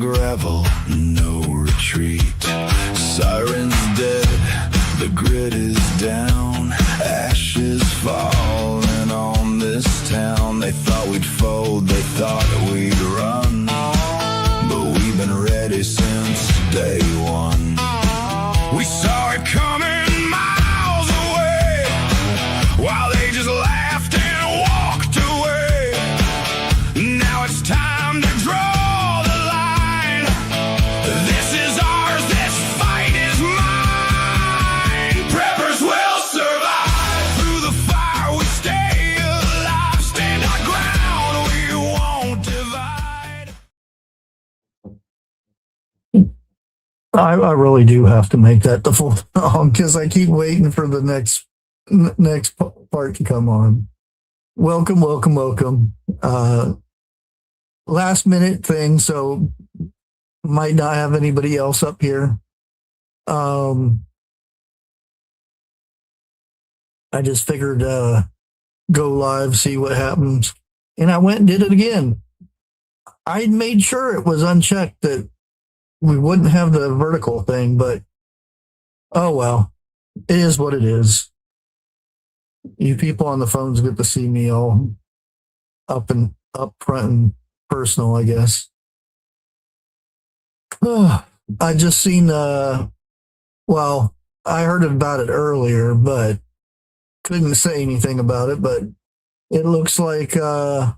gravel, no retreat. Sirens dead, the grid is down. Ashes falling on this town. They thought we'd fold, they thought we'd run, but we've been ready since day one. We saw it coming miles away, while they just laughed and walked away. Now it's time to draw the line. This is ours, this fight is mine. Preppers will survive through the fire. We stay alive, stand our ground, we won't divide. I really do have to make that the full song because I keep waiting for the next part to come on. Welcome. Last minute thing, so might not have anybody else up here. I just figured go live, see what happens. And I went and did it again. I made sure it was unchecked that we wouldn't have the vertical thing, but oh well, it is what it is. You people on the phones get to see me all up front and personal, I guess. I just seen, well, I heard about it earlier, but couldn't say anything about it, but it looks like we're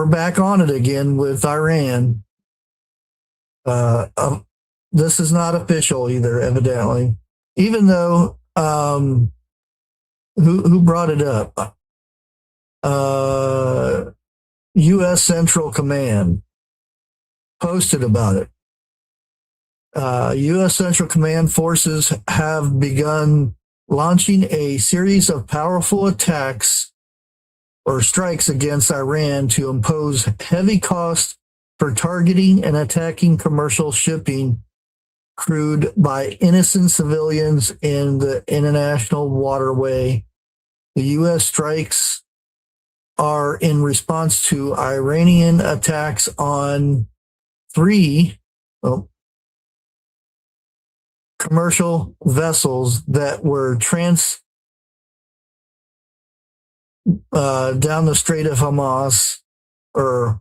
back on it again with Iran. This is not official either, evidently. Even though, who brought it up? U.S. Central Command posted about it. U.S. Central Command forces have begun launching a series of powerful attacks or strikes against Iran to impose heavy costs for targeting and attacking commercial shipping crude by innocent civilians in the international waterway. The U.S. strikes are in response to Iranian attacks on 3 commercial vessels that were down the Strait of Hormuz, or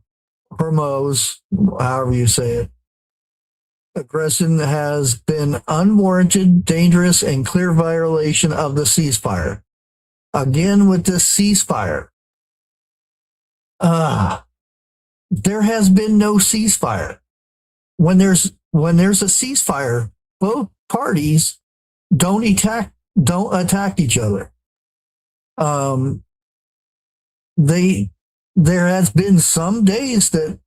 Hormuz, however you say it. Aggression has been unwarranted, dangerous, and clear violation of the ceasefire. Again, with this ceasefire, there has been no ceasefire. When there's a ceasefire, both parties don't attack each other. There has been some days that,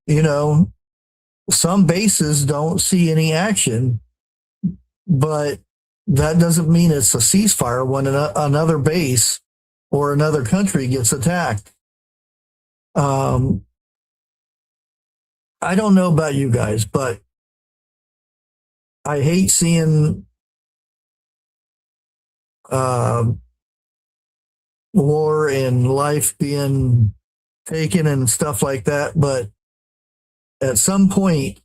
some bases don't see any action, but that doesn't mean it's a ceasefire when another base or another country gets attacked. I don't know about you guys, but I hate seeing war and life being taken and stuff like that, but at some point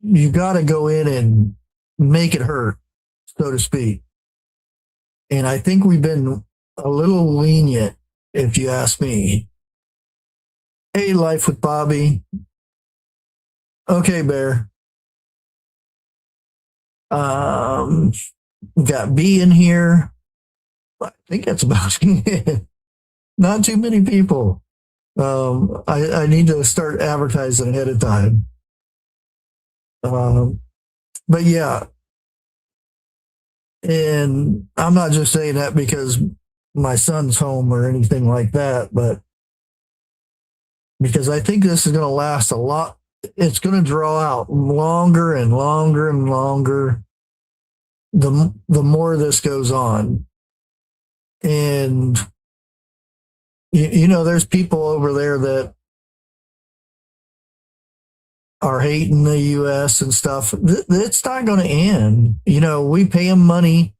you got to go in and make it hurt, so to speak. And I think we've been a little lenient, if you ask me. Hey, Life with Bobby. Okay, Bear. Got B in here. I think that's about it. Not too many people. I need to start advertising ahead of time. But yeah. And I'm not just saying that because my son's home or anything like that, but because I think this is going to last a lot. It's going to draw out longer and longer and longer the more this goes on. And, there's people over there that are hating the U.S. and stuff. It's not going to end. We pay them money,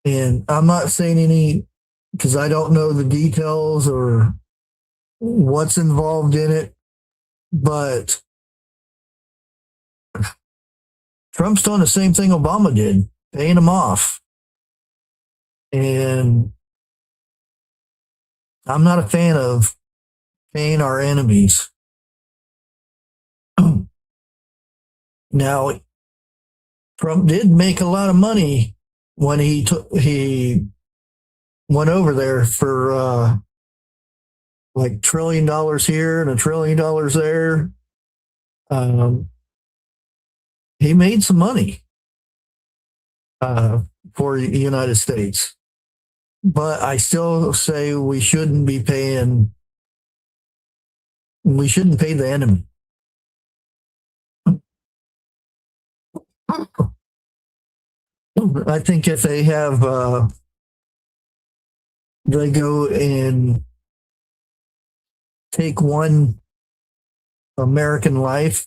and I'm not saying any, because I don't know the details or what's involved in it. But Trump's done the same thing Obama did, paying them off. And I'm not a fan of paying our enemies. Now, Trump did make a lot of money when he went over there for like $1 trillion here and $1 trillion there. He made some money for the United States, but I still say we shouldn't pay the enemy. I think if they go and take one American life,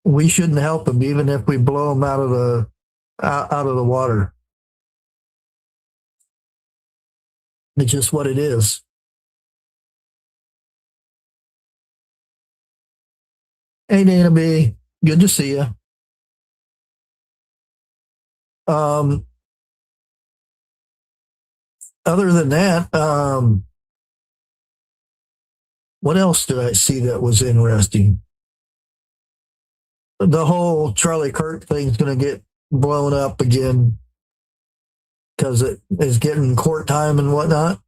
we shouldn't help them, even if we blow them out of the water. It's just what it is. Hey, Dana B, good to see you. Other than that, what else did I see that was interesting? The whole Charlie Kirk thing's going to get blown up again because it is getting court time and whatnot.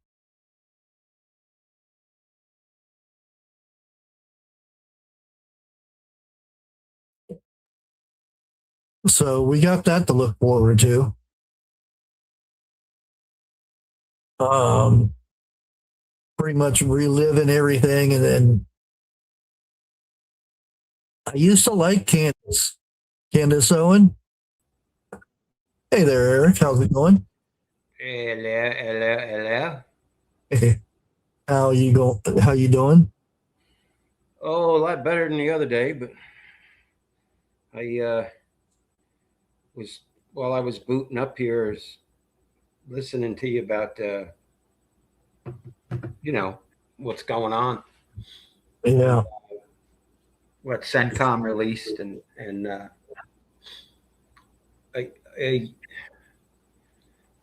So we got that to look forward to. Pretty much reliving everything. And then I used to like Candace Owen. Hey there, Eric. How's it going? Hello. Hey, how you doing? Oh, a lot better than the other day, but I while I was booting up here, listening to you about what's going on. Yeah. What CENTCOM released, and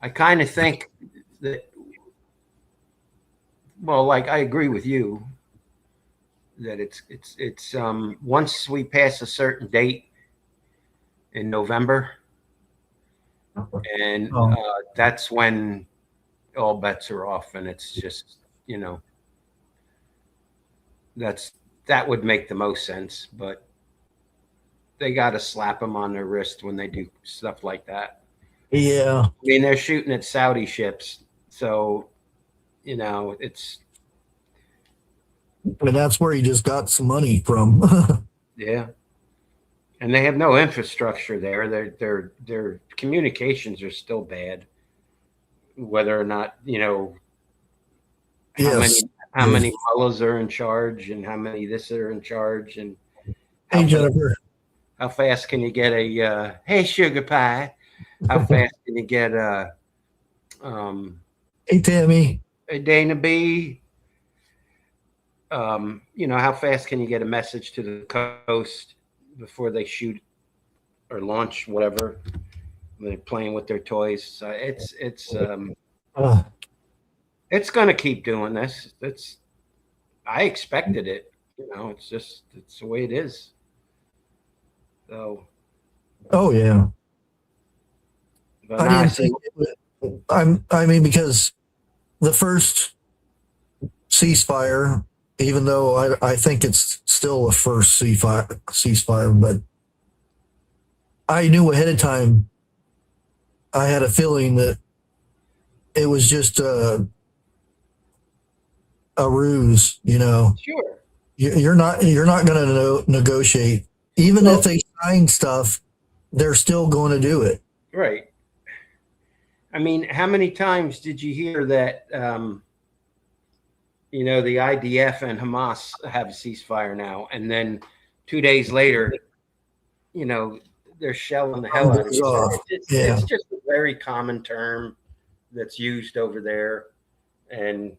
I kind of think that, well, like, I agree with you that it's once we pass a certain date in November, and that's when all bets are off, and it's just, that would make the most sense. But they got to slap them on their wrist when they do stuff like that. Yeah. I mean, they're shooting at Saudi ships, so it's. And that's where he just got some money from. Yeah. And they have no infrastructure there. Their communications are still bad. Whether or not, how many mullahs are in charge, and how many this are in charge, and hey, Jennifer, how fast can you get a hey, sugar pie? How fast can you get a hey, Tammy, a Dana B? How fast can you get a message to the coast before they shoot or launch whatever? They're playing with their toys. So it's going to keep doing this. I expected it. It's the way it is. So. Oh yeah. But I didn't think I mean, because the first ceasefire, even though I think it's still a first ceasefire, but I knew ahead of time. I had a feeling that it was just a ruse. Sure. You're not going to negotiate, even if they sign stuff. They're still going to do it. Right. I mean, how many times did you hear that? The IDF and Hamas have a ceasefire now, and then 2 days later, they're shelling the hell out of each other. It's just a very common term that's used over there, and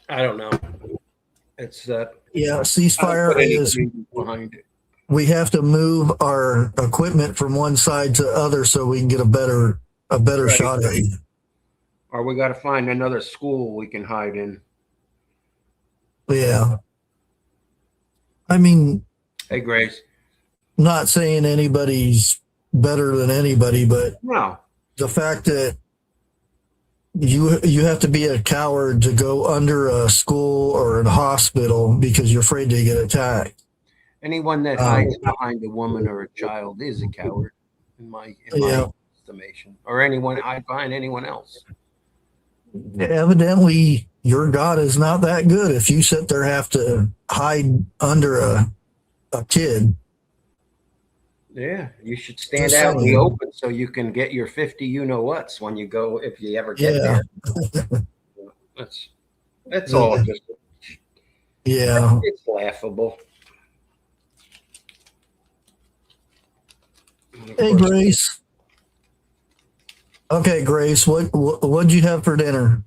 I don't know. It's Yeah, I don't ceasefire put any is reason behind it. we have to move our equipment from one side to the other so we can get a better Right. shot at it. Or we got to find another school we can hide in. Yeah. I mean, Hey, Grace. not saying anybody's better than anybody, but No. the fact that you have to be a coward to go under a school or a hospital because you're afraid to get attacked. Anyone that hides behind a woman or a child is a coward, in my estimation. Or anyone hide behind anyone else. Evidently, your God is not that good if you sit there have to hide under a kid. Yeah, you should stand out in the open so you can get your 50 you-know-whats when you go, if you ever get there. That's all. Just, it's laughable. Hey, Grace. Okay, Grace, what'd you have for dinner?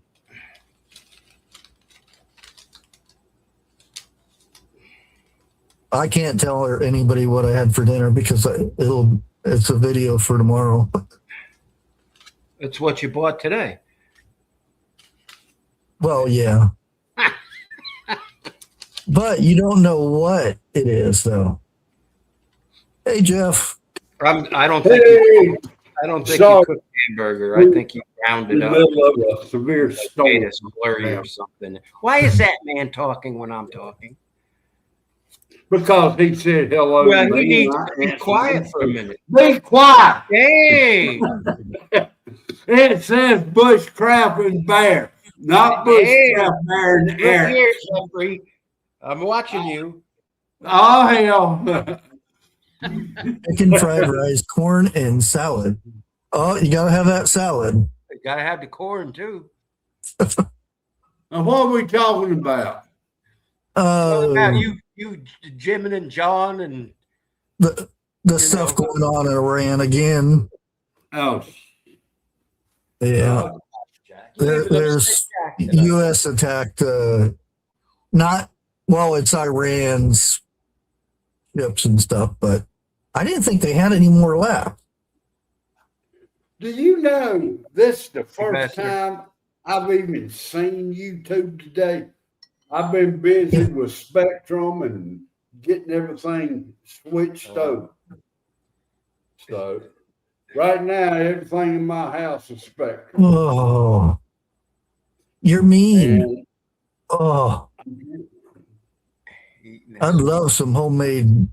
I can't tell anybody what I had for dinner because it's a video for tomorrow. It's what you bought today. Well, yeah. But you don't know what it is, though. Hey, Jeff. I don't think you cooked hamburger. I think you ground it up. Of a severe storm. Slurry or something. Why is that man talking when I'm talking? Because he said hello. Well, to he me, needs and I to be answered quiet him. for a minute. Be quiet. Hey, It says Bushcraft and Bear, not Bushcraft Bear and look Air. here, Jeffrey. I'm watching you. Oh, hell. Chicken, fried rice, corn, and salad. Oh, you got to have that salad. You gotta have the corn too. Now, what are we talking about? What about you, Jim and John, and the stuff going on in Iran again. Oh, yeah. There's U.S. attacked, it's Iran's ships and stuff, but I didn't think they had any more left. do you know this is the first time I've even seen YouTube today? I've been busy with Spectrum and getting everything switched over. So right now, everything in my house is Spectrum. Oh, you're mean. And I'd love some homemade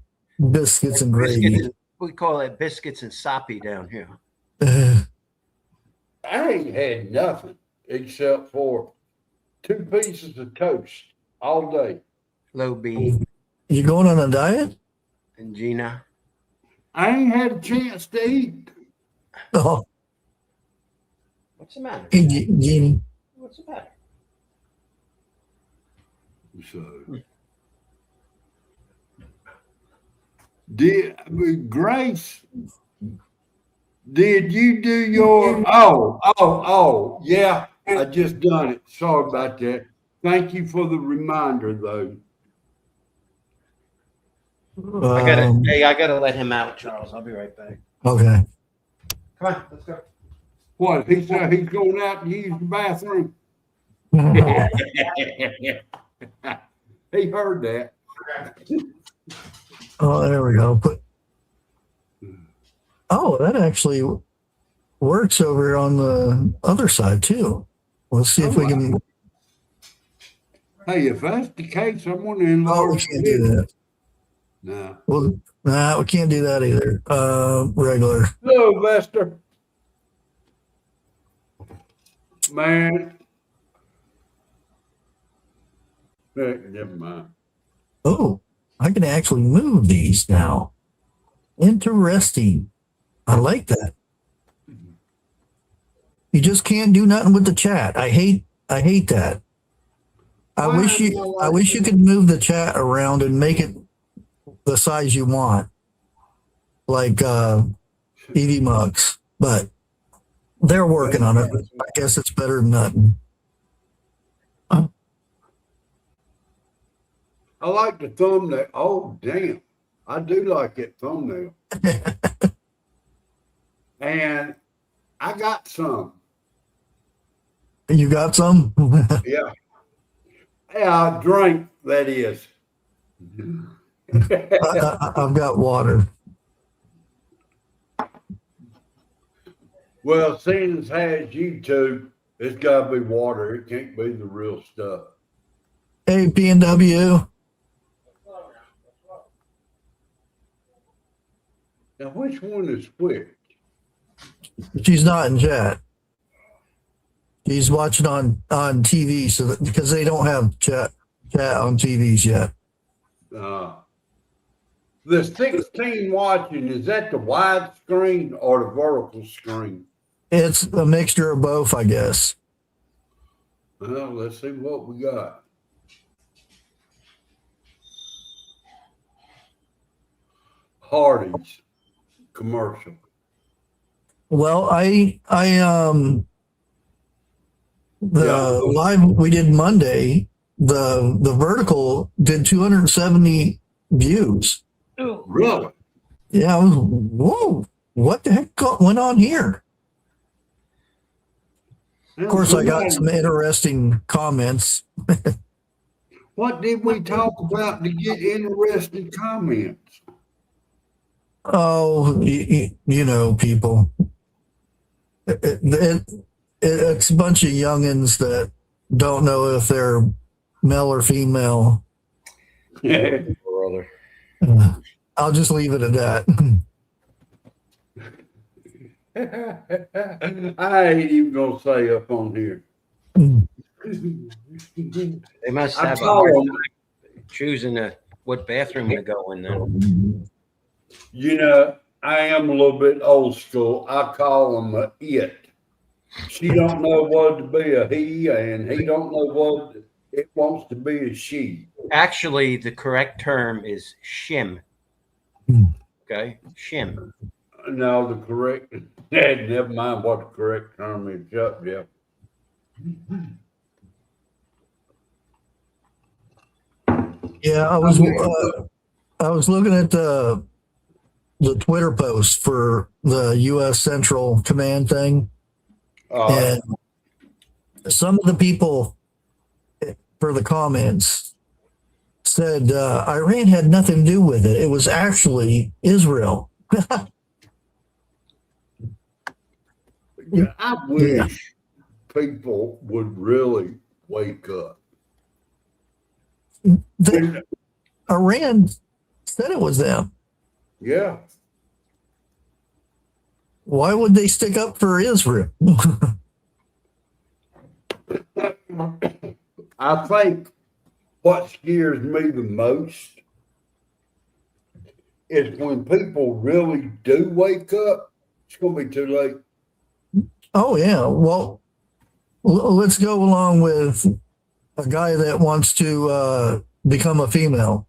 biscuits and gravy. We call it biscuits and soppy down here. I ain't had nothing except for 2 pieces of toast all day. Low B You going on a diet? and Gina. I ain't had a chance to eat. Oh, What's the matter? hey, Jeannie. What's the matter? So, Grace, did you do your? Oh, yeah, I just done it. Sorry about that. Thank you for the reminder, though. I gotta let him out, Charles. I'll be right back. Okay. Come on, let's go. What? He said he's going out to use the bathroom. He heard that. Oh, there we go. That actually works over on the other side too. Let's see if we can. Hey, if that's the case, I'm going to enlarge. Oh, we can't do that. No. Well, we can't do that either. Regular. Hello, Lester. Man. Never mind. Oh, I can actually move these now. Interesting. I like that. You just can't do nothing with the chat. I hate that. I wish you could move the chat around and make it the size you want, like EV Mugs. But they're working on it. I guess it's better than nothing. I like the thumbnail. Oh, damn. I do like that thumbnail. And I got some. You got some? Yeah. Yeah, I drank, that is. I've got water. Well, seeing as has YouTube, it's got to be water. It can't be the real stuff. Hey, P&W. Now, which one is which? She's not in chat. She's watching on TV, so that, because they don't have chat on TVs yet. The 16 watching, is that the wide screen or the vertical screen? It's a mixture of both, I guess. Well, let's see what we got. Hardee's commercial. Well, the live we did Monday, the vertical did 270 views. Oh, Really? Yeah, I was, whoa, what the heck went on here? Of course, I got some interesting comments. What did we talk about to get interesting comments? Oh, you know, people. It's a bunch of youngins that don't know if they're male or female. brother. I'll just leave it at that. I ain't even gonna say up on here. They must have a hard time choosing what bathroom to go in then. You know, I am a little bit old school. I call them a it. She don't know what to be a he, and he don't know what it wants to be a she. Actually, the correct term is shim. Okay, shim. No, the correct. Never mind what the correct term is. Shut, Jeff. Yeah, I was looking at the Twitter post for the U.S. Central Command thing, and some of the people for the comments said Iran had nothing to do with it. It was actually Israel. I wish people would really wake up. Iran said it was them. Yeah. Why would they stick up for Israel? I think what scares me the most is when people really do wake up, it's going to be too late. Oh, yeah. Well, let's go along with a guy that wants to become a female.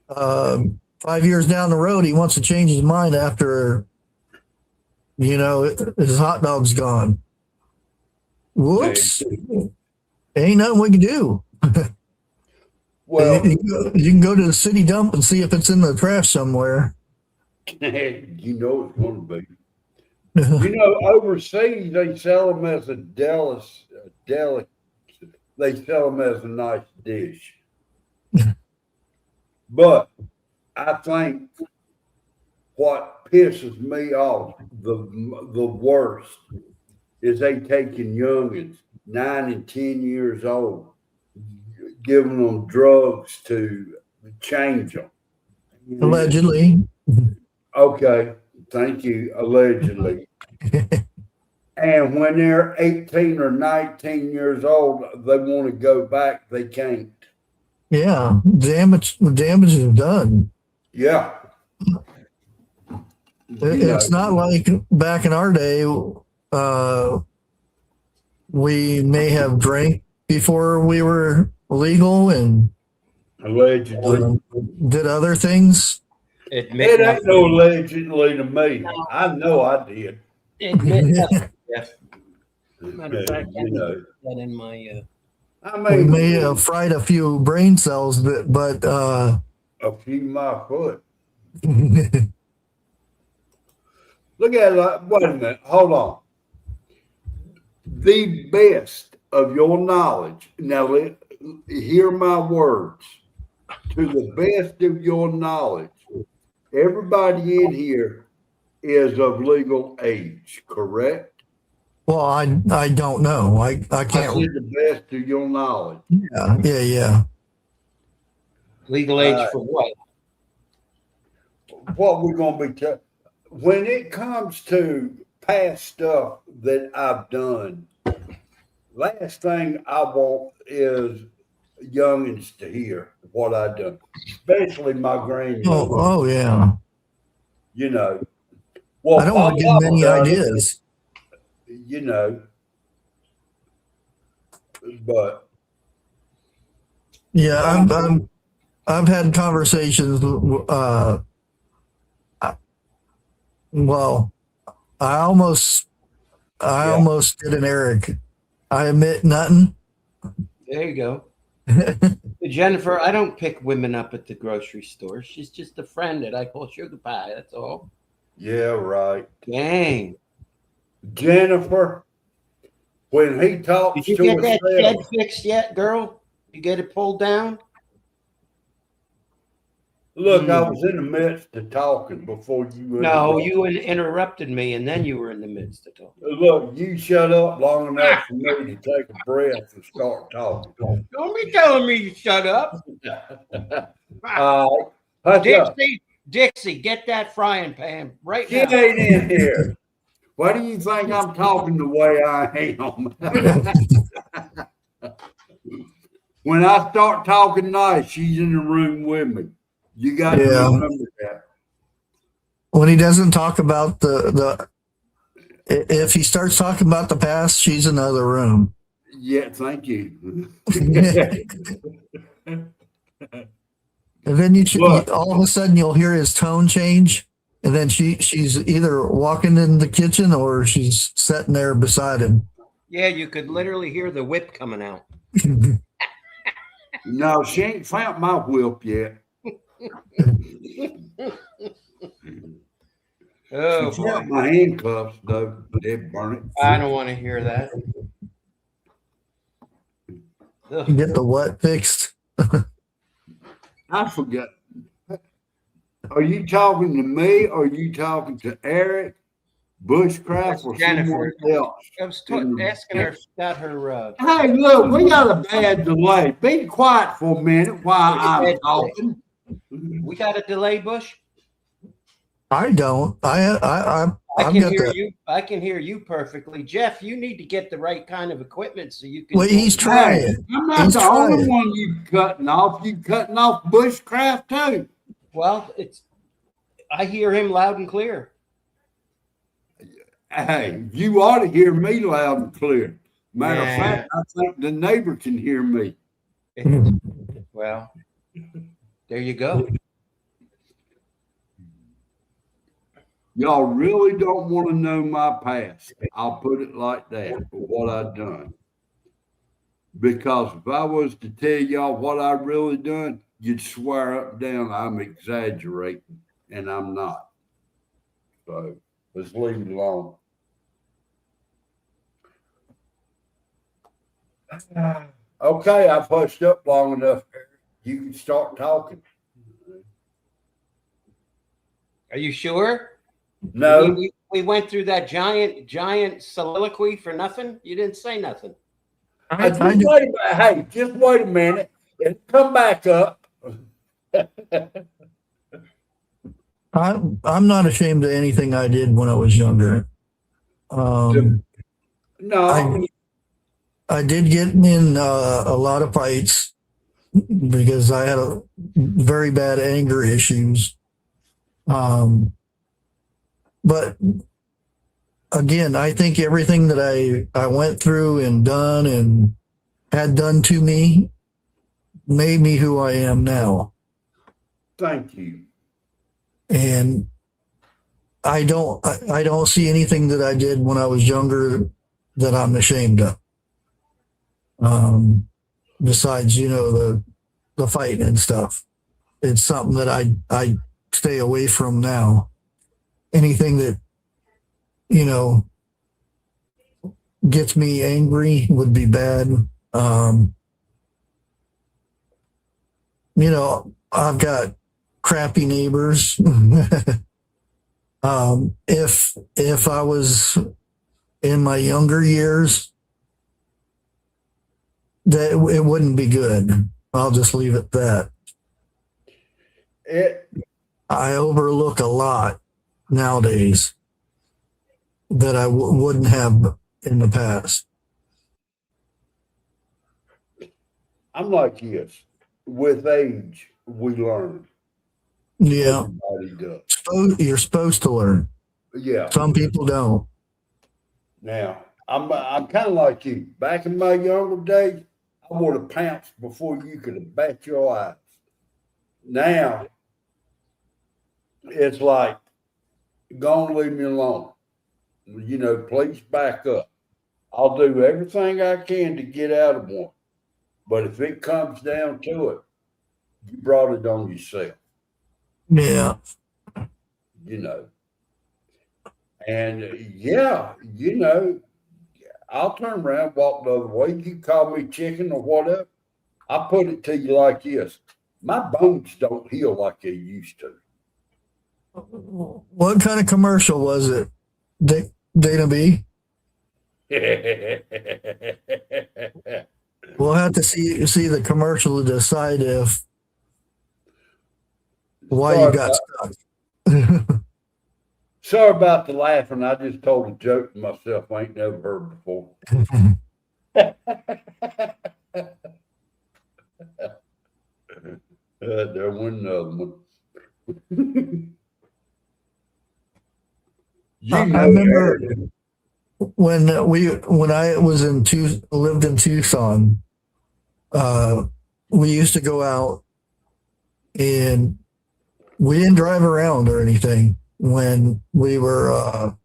5 years down the road, he wants to change his mind after, his hot dog's gone. Whoops. Ain't nothing we can do. Well, you can go to the city dump and see if it's in the trash somewhere. you know it's going to be. Overseas they sell them as a delicacy. They sell them as a nice dish. But I think what pisses me off the worst is they taking youngins 9 and 10 years old, giving them drugs to change them. Allegedly. Okay, thank you. Allegedly. And when they're 18 or 19 years old, they want to go back. They can't. Yeah, the damage is done. Yeah. It's not like back in our day, we may have drank before we were legal and allegedly did other things. It ain't no allegedly to me. No. I know I did. Admit nothing. Yeah. Matter of fact, that in my I We mean, may have fried a few brain cells, but a few my foot. Look at it like, wait a minute, hold on. The best of your knowledge, now hear my words, to the best of your knowledge, everybody in here is of legal age, correct? well, I don't know. I I can't. said the best of your knowledge. Yeah. Legal age for what? What we're going to be when it comes to past stuff that I've done, last thing I want is youngins to hear what I done, especially my grandmother. Oh yeah. You know, well, I don't want to give them any ideas. You know, but yeah, I've had conversations. Well, I almost did an Eric. I admit nothing. There you go. Jennifer, I don't pick women up at the grocery store. She's just a friend that I call sugar pie. That's all. yeah, right. Dang. Jennifer, when he talks Did to you get that herself, shed fixed yet, girl? You get it pulled down? look, I was in the midst of talking before you. No, you interrupted me, and then you were in the midst of talking. Look, you shut up long enough for me to take a breath and start talking. Don't be telling me you shut up. Dixie, get that frying pan right She now. ain't in here. Why do you think I'm talking the way I am? When I start talking nice, she's in the room with me. You got to remember that. When he doesn't talk about if he starts talking about the past, she's in another room. Yeah, thank you. And then all of a sudden you'll hear his tone change, and then she's either walking in the kitchen or she's sitting there beside him. Yeah, you could literally hear the whip coming out. No, she ain't found my whip yet. Oh, she found my handcuffs, though. They burn it. I don't want to hear that. You get the what fixed? I forgot. Are you talking to me or are you talking to Eric, Bushcraft, or Jennifer someone else? I was asking her about her. Hey, look, we got a bad delay. Be quiet for a minute while I'm talking. We got a delay, Bush? I don't. I can hear you. I can hear you perfectly. Jeff, you need to get the right kind of equipment so you can. Well, he's trying. Hey, I'm not the only one you cutting off. You cutting off Bushcraft too. Well, I hear him loud and clear. Hey, you ought to hear me loud and clear. Matter of fact, I think the neighbor can hear me. Well, there you go. Y'all really don't want to know my past. I'll put it like that for what I've done. Because if I was to tell y'all what I really done, you'd swear up and down I'm exaggerating, and I'm not. So let's leave it alone. Okay, I've hushed up long enough. You can start talking. Are you sure? No. We went through that giant soliloquy for nothing. You didn't say nothing. Just wait a minute. Hey, just wait a minute and come back up. I'm not ashamed of anything I did when I was younger. No. I did get in a lot of fights because I had very bad anger issues. But again, I think everything that I went through and done and had done to me made me who I am now. Thank you. And I don't see anything that I did when I was younger that I'm ashamed of. besides, the fighting and stuff. It's something that I stay away from now. Anything that, gets me angry would be bad. I've got crappy neighbors. If I was in my younger years, that it wouldn't be good. I'll just leave it at that. I overlook a lot nowadays that I wouldn't have in the past. I'm like this. With age, we learn. Yeah. Everybody does. You're supposed to learn. Yeah. Some people don't. Now, I'm kind of like you. Back in my younger days, I would have pounced before you could have bat your eyes. Now, it's like, go and leave me alone. Please back up. I'll do everything I can to get out of one. But if it comes down to it, you brought it on yourself. Yeah. And yeah, I'll turn around, walk the other way. You call me chicken or whatever. I put it to you like this. My bones don't heal like they used to. What kind of commercial was it? Dana B? We'll have to see the commercial to decide why you got stuck. Sorry about the laughing. I just told a joke to myself I ain't never heard before. There went another one. I remember when I lived in Tucson, we used to go out and we didn't drive around or anything when we were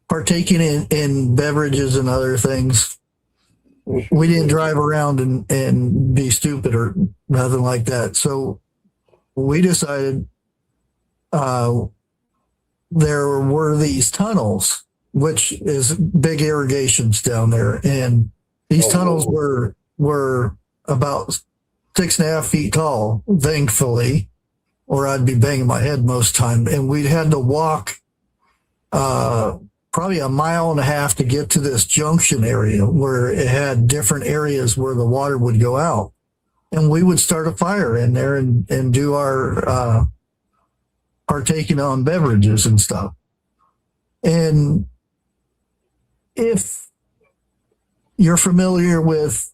partaking in beverages and other things. We didn't drive around and be stupid or nothing like that. So we decided there were these tunnels, which is big irrigations down there. And these tunnels were about 6.5 feet tall, thankfully, or I'd be banging my head most time. And we'd had to walk probably 1.5 miles to get to this junction area where it had different areas where the water would go out. And we would start a fire in there and do our partaking on beverages and stuff. And if you're familiar with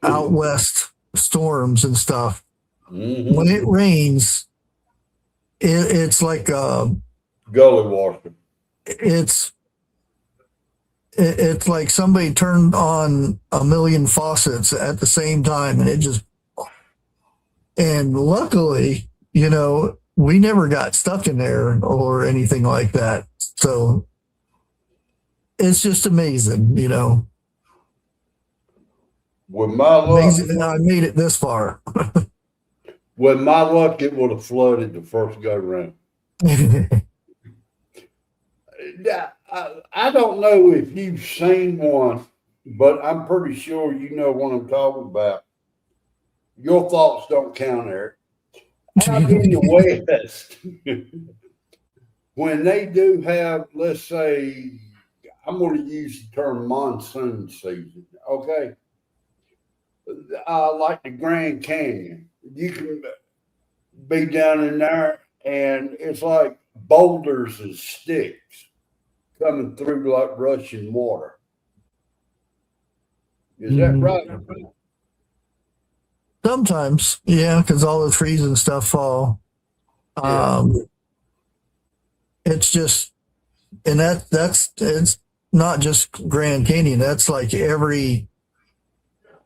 out west storms and stuff, when it rains, it's like a gully water. It's like somebody turned on 1 million faucets at the same time, and luckily, we never got stuck in there or anything like that. So it's just amazing, With my luck, amazing that I made it this far. with my luck, it would have flooded the first go round. I don't know if you've seen one, but I'm pretty sure you know what I'm talking about. Your thoughts don't count, Eric. Out in the West, when they do have, let's say, I'm going to use the term monsoon season, okay? Like the Grand Canyon, you can be down in there and it's like boulders and sticks coming through like rushing water. Is that right? Sometimes, yeah, because all the trees and stuff fall. It's just, and it's not just Grand Canyon. That's like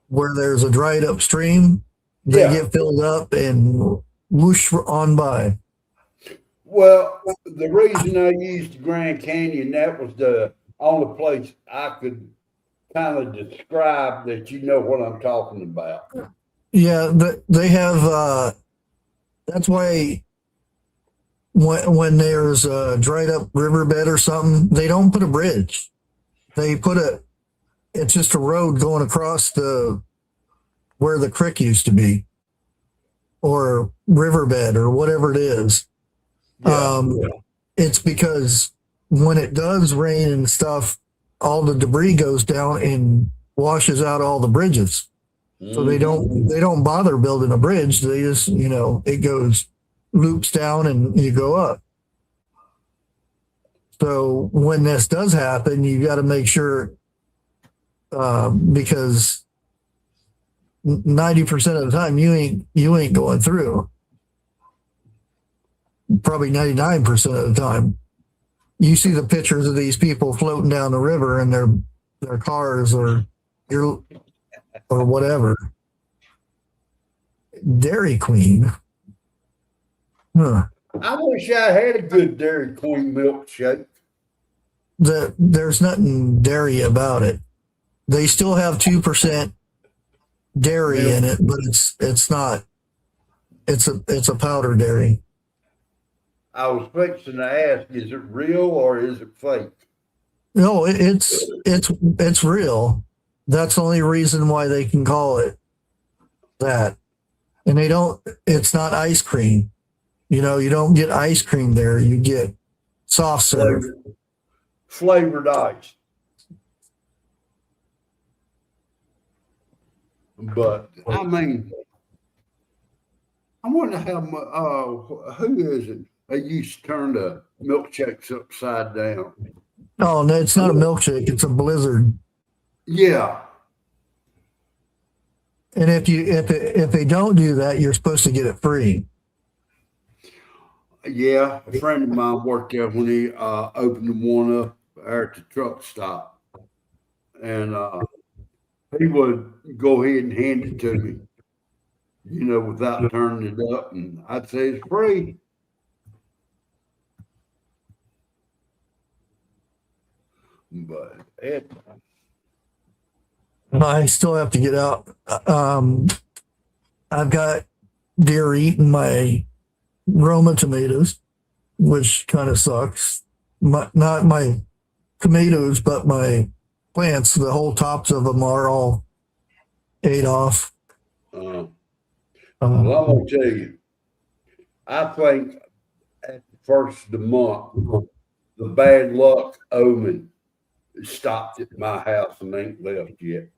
where there's a dried up stream, they get filled up and whoosh on by. Well, the reason I used the Grand Canyon, that was the only place I could kind of describe that you know what I'm talking about. Yeah, they have. That's why when there's a dried up riverbed or something, they don't put a bridge. They put it's just a road going across where the creek used to be, or riverbed, or whatever it is. Yeah. It's because when it does rain and stuff, all the debris goes down and washes out all the bridges. So they don't bother building a bridge. They just, it goes loops down and you go up. So when this does happen, you got to make sure, because 90% of the time you ain't going through. Probably 99% of the time, you see the pictures of these people floating down the river in their cars or whatever. Dairy Queen. Huh. I wish I had a good Dairy Queen milkshake. There's nothing dairy about it. They still have 2% dairy in it, but it's not. It's a powder dairy. I was fixing to ask, is it real or is it fake? No, it's real. That's the only reason why they can call it that. And it's not ice cream. You don't get ice cream there. You get soft serve. Flavored ice. But I mean, I wonder how much, who is it? They used to turn the milkshakes upside down. Oh, no, it's not a milkshake. It's a blizzard. Yeah. And if they don't do that, you're supposed to get it free. Yeah. A friend of mine worked there when he opened one up at the truck stop. And he would go ahead and hand it to me, without turning it up. And I'd say it's free. But I still have to get out. I've got deer eating my Roma tomatoes, which kind of sucks. Not my tomatoes, but my plants. The whole tops of them are all ate off. well, I'm going to tell you, I think at the first of the month, the bad luck omen stopped at my house and ain't left yet.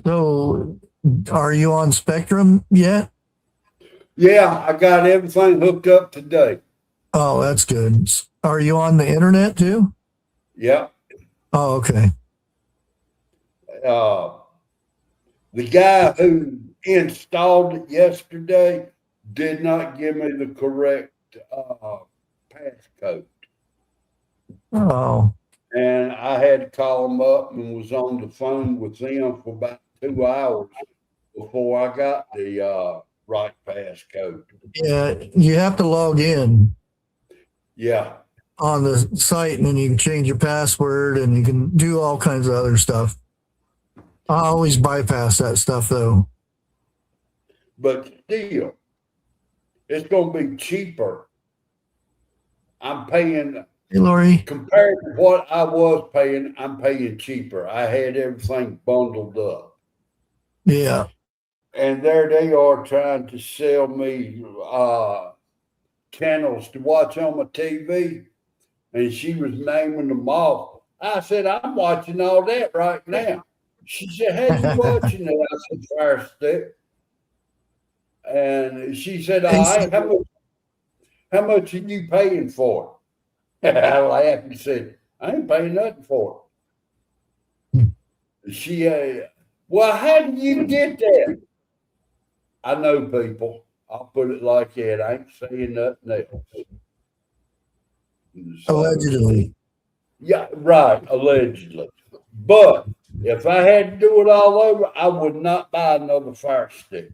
So, are you on Spectrum yet? Yeah, I got everything hooked up today. Oh, that's good. Are you on the internet too? Yeah. Oh, okay. The guy who installed it yesterday did not give me the correct passcode. Oh. And I had to call them up and was on the phone with them for about 2 hours before I got the right passcode. Yeah, you have to log in. Yeah. On the site, and then you can change your password and you can do all kinds of other stuff. I always bypass that stuff though. But still, it's going to be cheaper. I'm paying. Hey, Lori. Compared to what I was paying, I'm paying cheaper. I had everything bundled up. Yeah. And there they are trying to sell me channels to watch on my TV. And she was naming them off. I said, I'm watching all that right now. She said, how you watching it? I said, Fire Stick. And she said, all right, how much are you paying for it? I laughed and said, I ain't paying nothing for it. She, well, how did you get that? I know people. I'll put it like that. I ain't saying nothing else. So, allegedly. Yeah, right, allegedly. But if I had to do it all over, I would not buy another Fire Stick.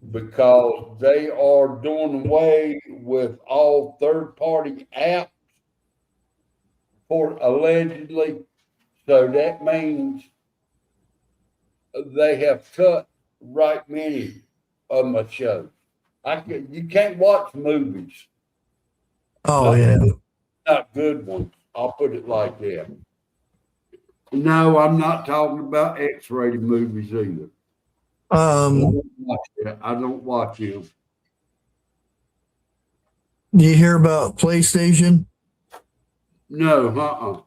because they are doing away with all third-party apps for allegedly. So that means they have cut right many of my shows. You can't watch movies. Oh, yeah. Not good ones. I'll put it like that. No, I'm not talking about X-rated movies either. I don't watch them. You hear about PlayStation? No,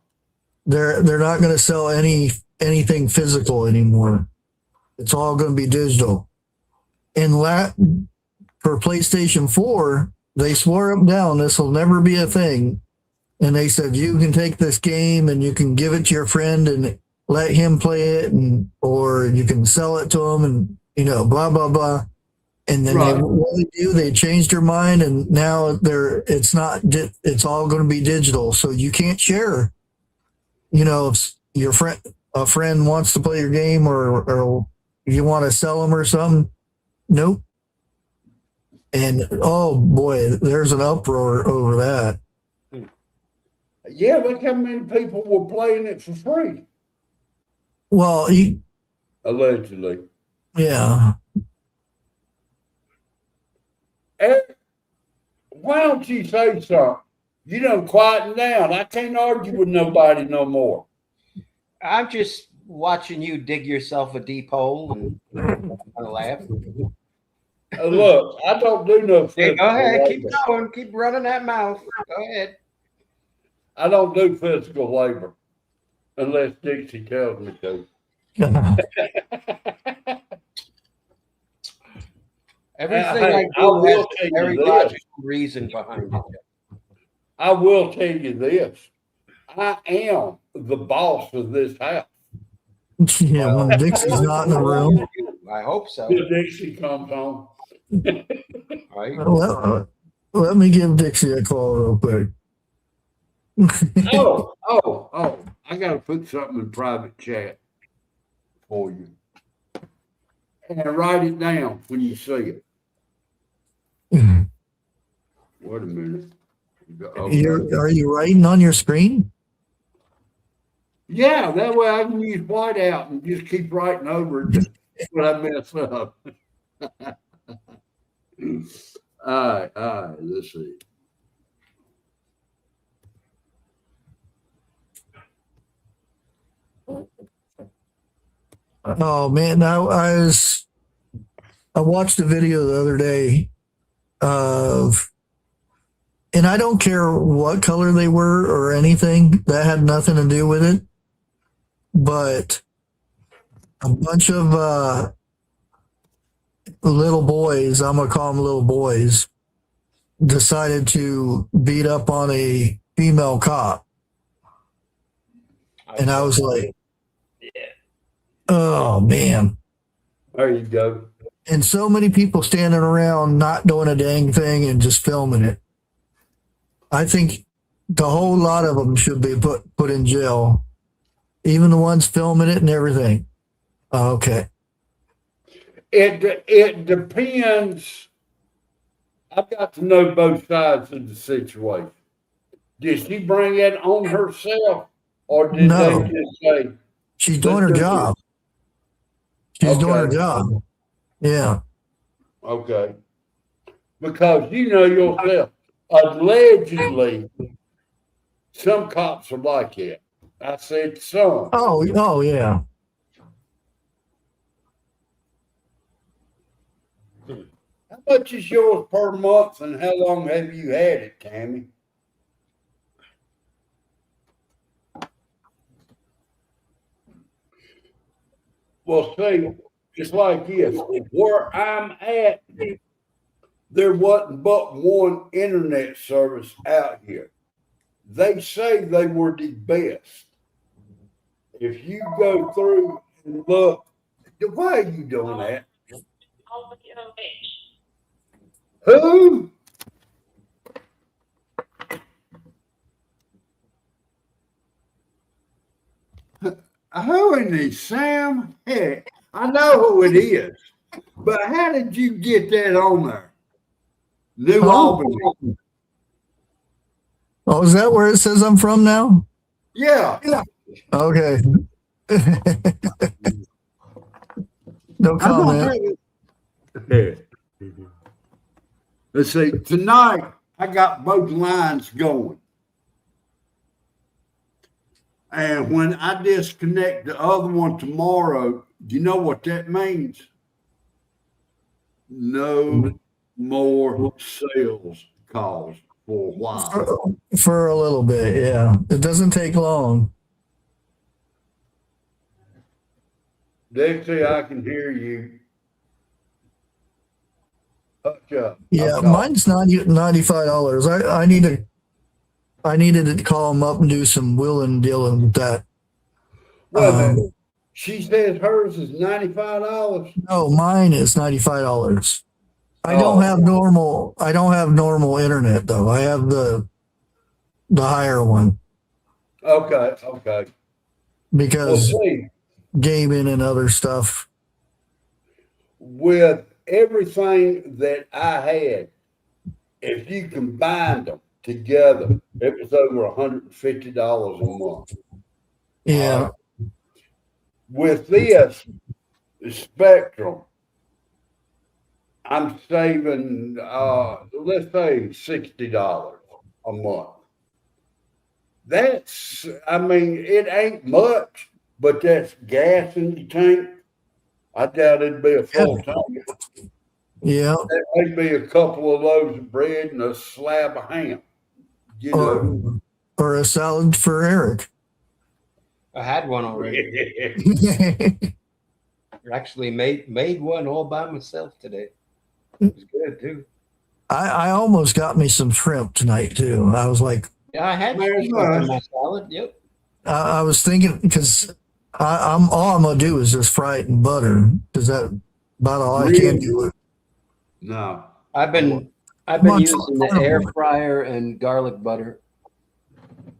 They're not going to sell anything physical anymore. It's all going to be digital. And for PlayStation 4, they swore up down this will never be a thing. And they said you can take this game and you can give it to your friend and let him play it, or you can sell it to him, and blah blah blah. And then they changed their mind, and now it's it's all going to be digital. So you can't share. If a friend wants to play your game, or you want to sell them or something, nope. And oh boy, there's an uproar over that. Yeah, look how many people were playing it for free. Well, allegedly. Yeah. Why don't you say something? You done quieten down. I can't argue with nobody no more. I'm just watching you dig yourself a deep hole and laugh. Look, I don't do no physical Hey, go ahead, labor. keep going, keep running that mouth. Go ahead. I don't do physical labor unless Dixie tells me to. Everything I do has a very logical reason behind it. I will tell you this. I am the boss of this house. Yeah, when Dixie's not in the room. I hope so. Till Dixie comes home. Right. Let me give Dixie a call real quick. Oh, I gotta put something in private chat for you. And write it down when you see it. Wait a minute. Okay. Are you writing on your screen? Yeah, that way I can use whiteout and just keep writing over it when I mess up. All right, let's see. Oh man, I watched a video the other day of, and I don't care what color they were or anything, that had nothing to do with it, but a bunch of little boys, I'm gonna call them little boys, decided to beat up on a female cop. And I was like, oh man. There you go. And so many people standing around not doing a dang thing and just filming it. I think the whole lot of them should be put in jail. Even the ones filming it and everything. Okay. It depends. I've got to know both sides of the situation. Did she bring it on herself, or did they just say she's doing her job? She's doing her job. Yeah. Okay. Because you know yourself, allegedly, some cops are like that. I said some. Oh yeah. How much is yours per month, and how long have you had it, Tammy? Well, see, it's like this. Where I'm at, there wasn't but one internet service out here. They say they were the best. If you go through and look, why are you doing that? I'll look at your page. Who? Who in the Sam? Heck, I know who it is. But how did you get that on there? New Huh? Albany. Oh, is that where it says I'm from now? Yeah. Okay. No comment. Let's see. Tonight, I got both lines going. And when I disconnect the other one tomorrow, you know what that means? No more sales calls for a while. For a little bit, yeah. It doesn't take long. Dixie, I can hear you. Hush up. Yeah, mine's $95. I needed to call them up and do some willing dealing with that. Wait a minute. She says hers is $95. No, mine is $95. I don't have normal internet though. I have the higher one. Okay. Because gaming and other stuff. With everything that I had, if you combined them together, it was over $150 a month. Yeah. With this Spectrum, I'm saving, let's say $60 a month. That's, I mean, it ain't much, but that's gas in the tank. I doubt it'd be a full tank. Yeah. That may be a couple of loaves of bread and a slab of ham. You know. Or a salad for Eric. I had one already. Actually made one all by myself today. It was good too. I almost got me some shrimp tonight too. I was like, yeah, I had shrimp in my salad. Yep. I was thinking because I'm all I'm gonna do is just fry it in butter because that about all I can do. No, I've been using the air fryer and garlic butter.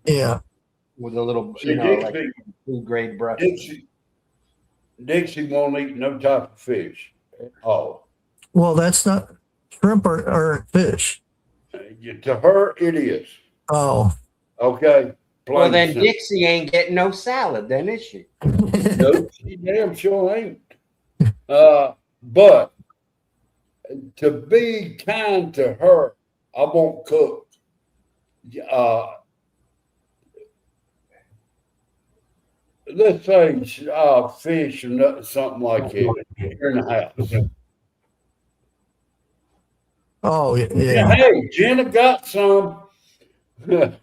Yeah. With a little, like food grade brush. Dixie won't eat no type of fish at all. Well, that's not shrimp or fish. To her, it is. Oh. Okay. Well, then Dixie ain't getting no salad, then, is she? No, she damn sure ain't. But to be kind to her, I won't cook. Let's say fish or something like that here in the house. Oh, yeah. Hey, Jenna got some. You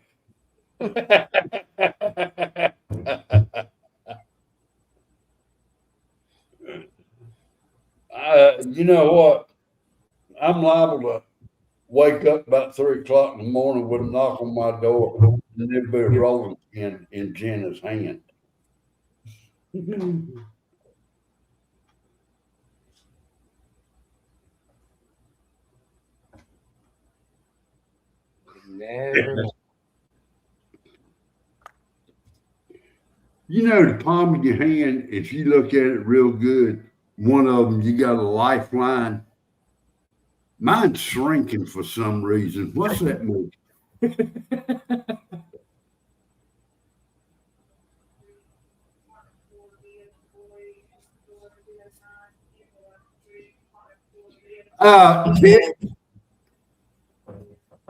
know what? I'm liable to wake up about 3 o'clock in the morning with a knock on my door and there'll be a rolling pin in Jenna's hand. Never. You know, the palm of your hand, if you look at it real good, one of them, you got a lifeline. Mine's shrinking for some reason. What's that mean?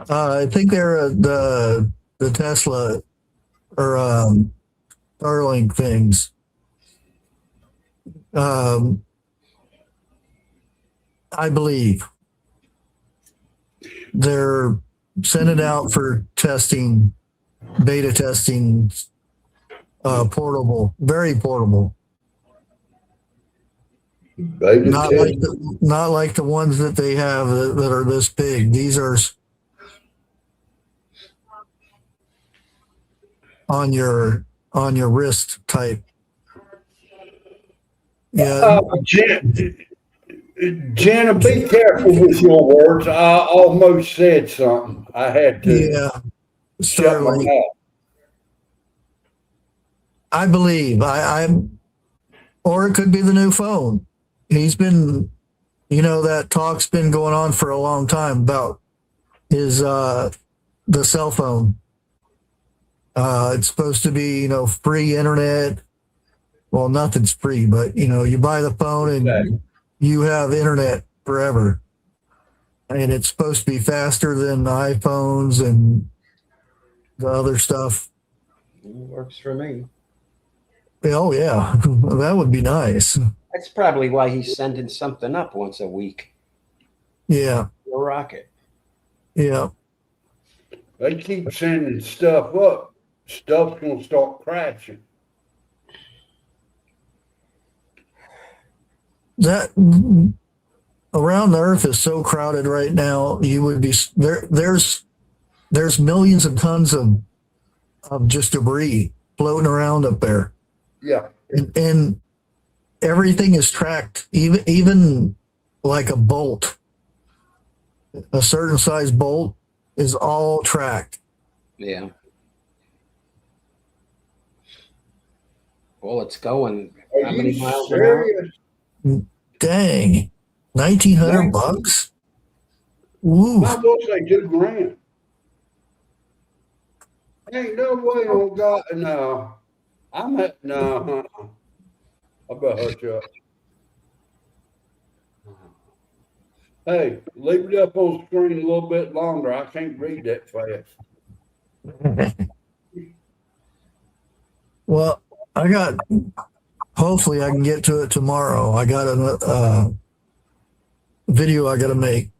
I think they're the Tesla or Starlink things. I believe they're sending out for testing, beta testing, portable, very portable. Not like the ones that they have that are this big. These are on your wrist type. Yeah. Jenna, be careful with your words. I almost said something. I had to. Yeah. Shut my mouth. I believe I'm, or it could be the new phone. He's been You know, that talk's been going on for a long time about is the cell phone. It's supposed to be, free internet. Well, nothing's free, but you buy the phone and you have internet forever. And it's supposed to be faster than iPhones and the other stuff. Works for me. Oh yeah, that would be nice. That's probably why he's sending something up once a week. Yeah. A rocket. Yeah. They keep sending stuff up. Stuff's gonna start crashing. That around the earth is so crowded right now. You would be there. There's millions of tons of just debris floating around up there. Yeah. And everything is tracked, even like a bolt, a certain size bolt is all tracked. Yeah. Well, it's going. Are How many you miles an hour? serious? Dang, $1,900. Ooh, My boy say $2,000. Ain't no way on God. No. I'm at no. I better hurt you up. Hey, leave it up on screen a little bit longer. I can't read that fast. well, hopefully I can get to it tomorrow. I got a video I got to make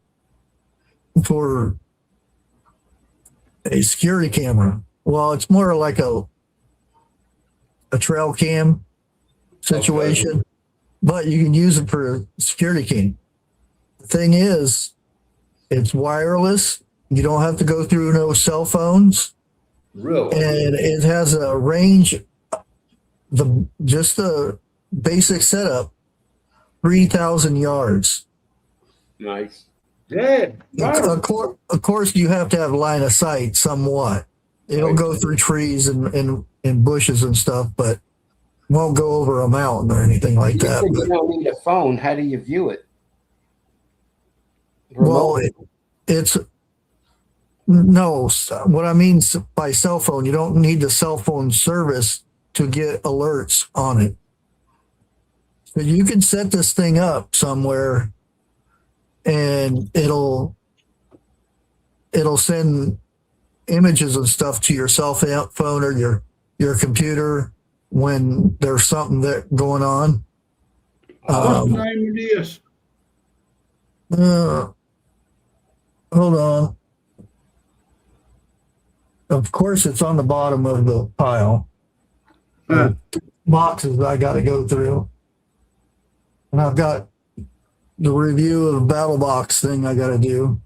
for a security camera. Well, it's more like a trail cam situation, okay, but you can use it for a security cam. The thing is, it's wireless. You don't have to go through no cell phones. Really? And it has a range, just the basic setup, 3,000 yards. Nice. Yeah. Of course, you have to have line of sight somewhat. It'll go through trees and bushes and stuff, but won't go over a mountain or anything like that. You don't need a phone. How do you view it? Well, it's no. What I mean by cell phone, you don't need the cell phone service to get alerts on it. So you can set this thing up somewhere, and it'll send images and stuff to your cell phone or your computer when there's something that going on. What's the name of this? Hold on. Of course, it's on the bottom of the pile. Boxes I got to go through. And I've got the review of the battle box thing I got to do.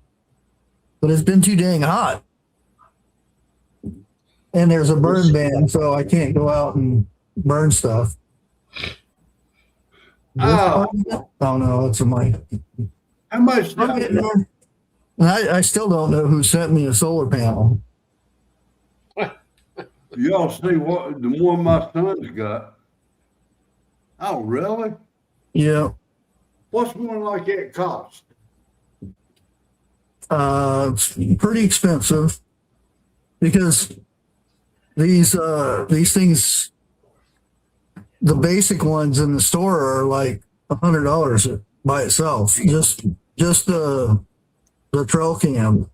But it's been too dang hot. And there's a burn ban, so I can't go out and burn stuff. Oh no, it's a mic. How much? I still don't know who sent me a solar panel. Y'all see what the one my son's got? Oh, really? Yeah. What's one like that cost? It's pretty expensive because these things, the basic ones in the store are like $100 by itself. Just the trail cam.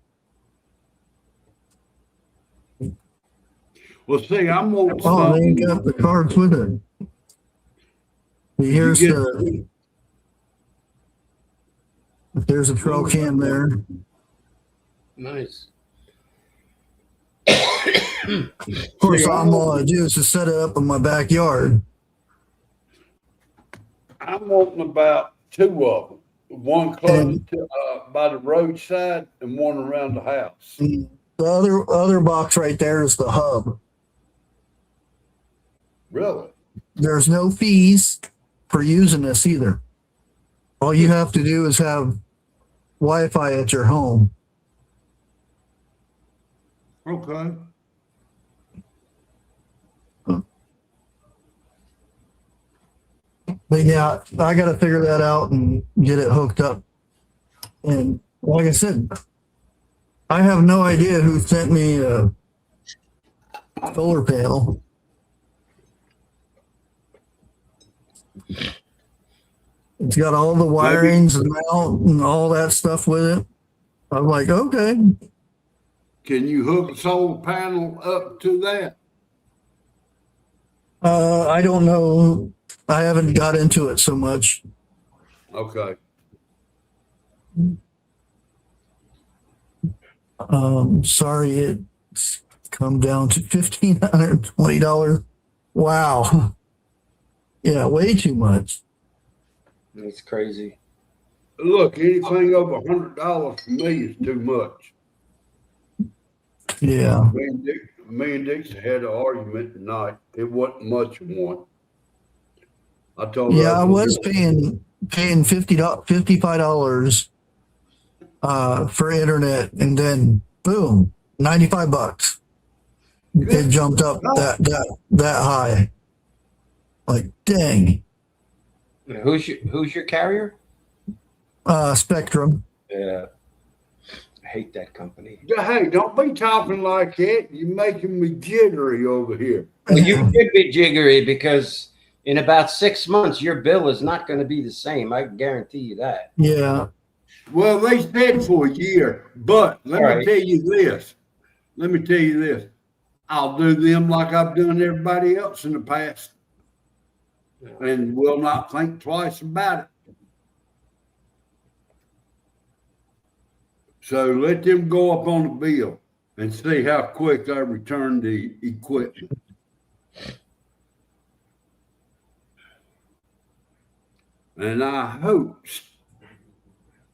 Well, see, I'm more. Oh, they got the cards with it. Here's there's a trail cam there. Nice. Of course, all I'm gonna do is to set it up in my backyard. I'm wanting about 2 of them. One close to, by the roadside and one around the house. The other box right there is the hub. Really? There's no fees for using this either. All you have to do is have Wi-Fi at your home. Okay. But yeah, I got to figure that out and get it hooked up. And like I said, I have no idea who sent me a solar panel. It's got all the wirings and mount and all that stuff with it. I'm like, okay. Can you hook a solar panel up to that? I don't know. I haven't got into it so much. Okay. Sorry, it's come down to $1,520. Wow. Yeah, way too much. It's crazy. Look, anything over $100 for me is too much. Yeah. Me and Dixie had an argument tonight. It wasn't much of one. I told her. Yeah, I was paying $55 for internet, and then boom, $95. It jumped up that high. Like, dang. Who's your carrier? Spectrum. Yeah. I hate that company. Hey, don't be talking like that. You're making me jittery over here. Well, you could be jiggery because in about 6 months, your bill is not going to be the same. I can guarantee you that. Yeah. Well, they said for a year, but let me tell you this. I'll do them like I've done everybody else in the past and will not think twice about it. So let them go up on the bill and see how quick I return the equipment. And I hope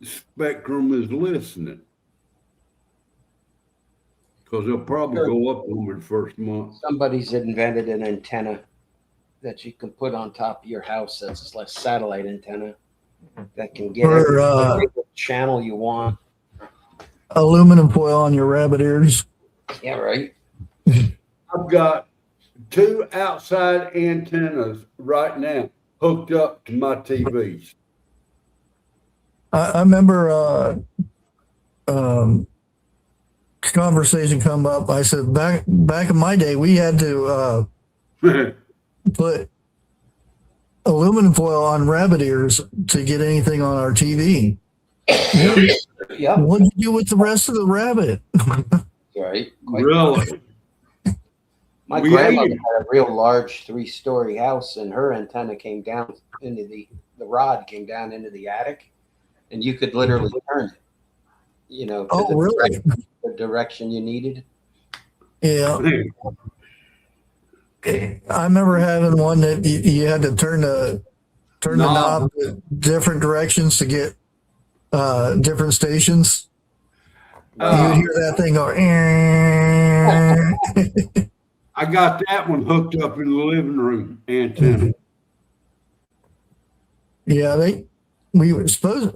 Spectrum is listening, because they'll probably go up on me the first month. Somebody's invented an antenna that you can put on top of your house that's like a satellite antenna that can get every channel you want. Aluminum foil on your rabbit ears. Yeah, right. I've got 2 outside antennas right now hooked up to my TVs. I remember conversation come up. I said back in my day, we had to put aluminum foil on rabbit ears to get anything on our TV. Yeah. What did you do with the rest of the rabbit? Right. Really? My grandmother had a real large 3-story house, and her antenna came down into the rod came down into the attic, and you could literally turn it, you know, to really? The direction you needed. Yeah. I remember having one that you had to turn the knob different directions to get different stations. You would hear that thing go. I got that one hooked up in the living room antenna. Yeah, we were supposed.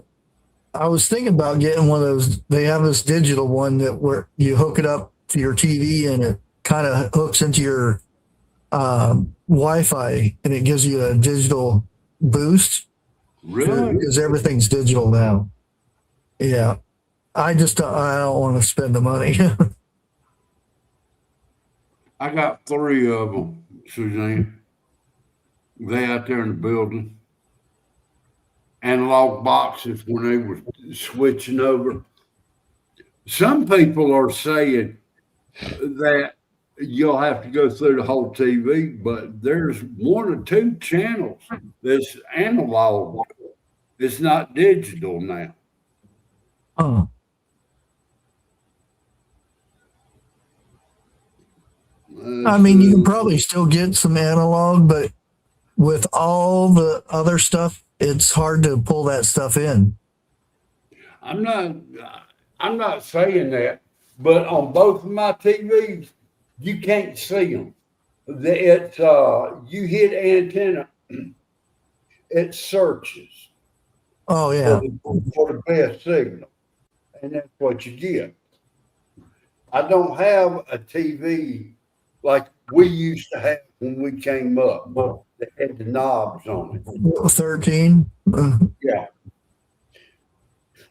I was thinking about getting one of those. They have this digital one that where you hook it up to your TV and it kind of hooks into your Wi-Fi and it gives you a digital boost. Really? Because everything's digital now. Yeah, I don't want to spend the money. I got 3 of them, Suzanne. They out there in the building. Analog boxes when they were switching over. Some people are saying that you'll have to go through the whole TV, but there's 1 or 2 channels that's analog. It's not digital now. Oh. I mean, you can probably still get some analog, but with all the other stuff, it's hard to pull that stuff in. I'm not saying that, but on both of my TVs, you can't see them. It's you hit antenna, it searches. Oh yeah, for the best signal, and that's what you get. I don't have a TV like we used to have when we came up. They had the knobs on it. 13. Yeah.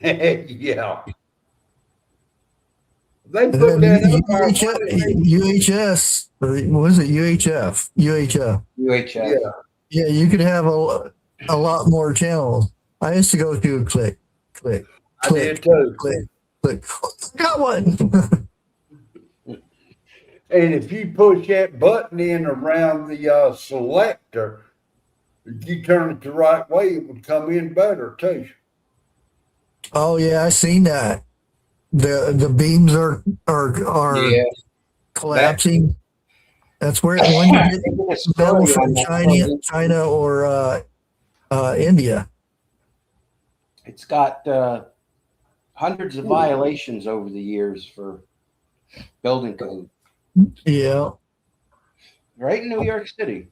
Yeah. They And put then that up our UHS, or was it UHF? UHF. UHF. Yeah. Yeah, you could have a lot more channels. I used to go to click, click, I did click, too. click, click. Got one. And if you push that button in around the selector, if you turn it the right way, it would come in better too. Oh yeah, I seen that. The beams are Yeah. collapsing. That's where when you get metal from China or India. It's got hundreds of violations over the years for building code. Yeah. Right in New York City.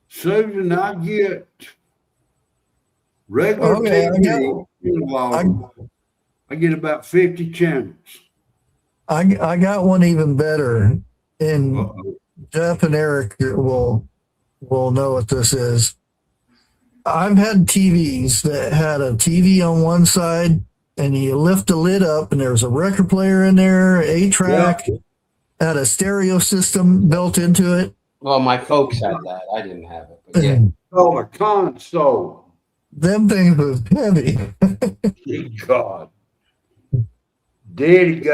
Susan, I get regular Okay, TV. I get about 50 channels. I got one even better, and Jeff and Eric will know what this is. I've had TVs that had a TV on one side, and you lift the lid up, and there's a record player in there, 8-track, had a stereo system built into it. Well, my folks had that. I didn't have it. But yeah. Called a console. Them things was heavy. God. Daddy,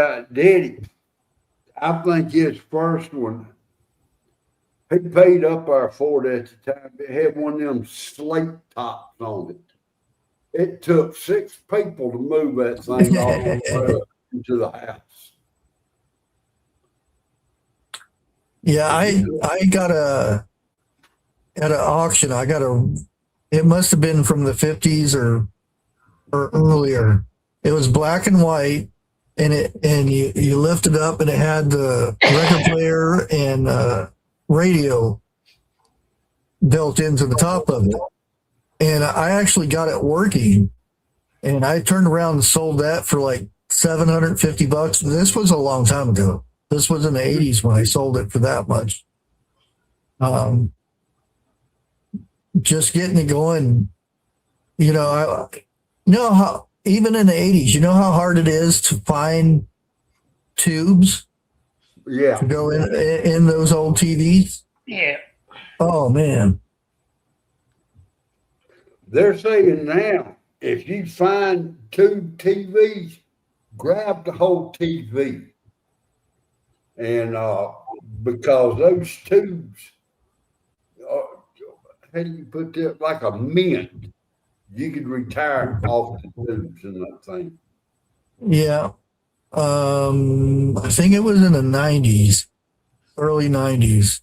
I think his first one, he paid up our Ford at the time. It had one of them slate tops on it. It took 6 people to move that thing all the way up into the house. Yeah, I got at an auction. It must have been from the 50s or earlier. It was black and white, and you lift it up, and it had the record player and radio built into the top of it. And I actually got it working, and I turned around and sold that for like $750. This was a long time ago. This was in the 80s when I sold it for that much. Just getting it going, how even in the 80s, you know how hard it is to find tubes to go in those old TVs? Yeah. Oh man. They're saying now, if you find tube TVs, grab the whole TV. And because those tubes, how do you put that? Like a mint. You could retire off the tubes and that thing. Yeah. I think it was in the 90s, early 90s.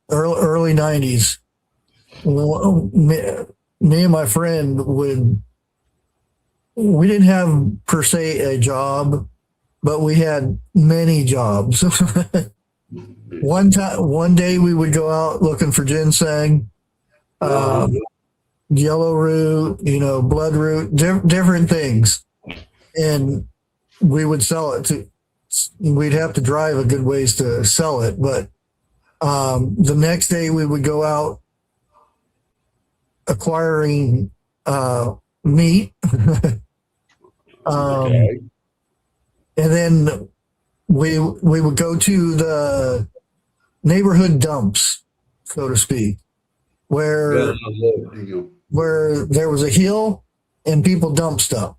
Early 90s. Well, me and my friend we didn't have per se a job, but we had many jobs. One day we would go out looking for ginseng, yellow root, blood root, different things. And we would sell it we'd have to drive a good ways to sell it. But the next day we would go out acquiring meat. And then we would go to the neighborhood dumps, so to speak, where there was a hill and people dumped stuff.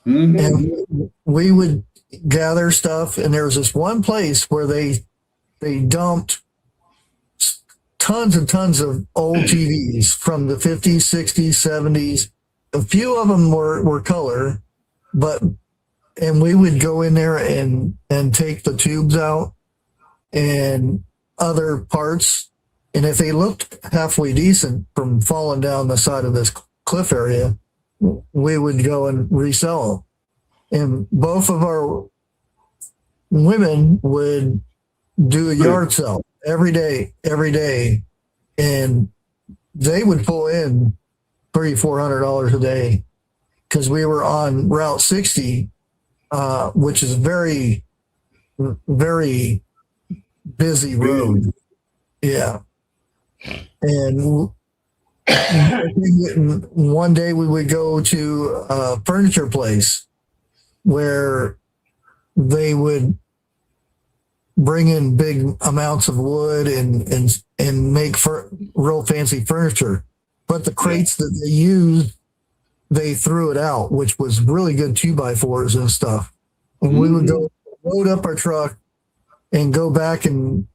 Mm-hmm. And we would gather stuff, and there was this one place where they dumped tons and tons of old TVs from the 50s, 60s, 70s. A few of them were color, and we would go in there and take the tubes out and other parts. And if they looked halfway decent from falling down the side of this cliff area, we would go and resell them. And both of our women would do a yard sale every day. And they would pull in $300-400 a day, because we were on Route 60 which is very, very busy road. Yeah. And one day we would go to a furniture place where they would bring in big amounts of wood and make real fancy furniture. But the crates that they used, they threw it out, which was really good 2x4s and stuff. And we would go load up our truck and go back and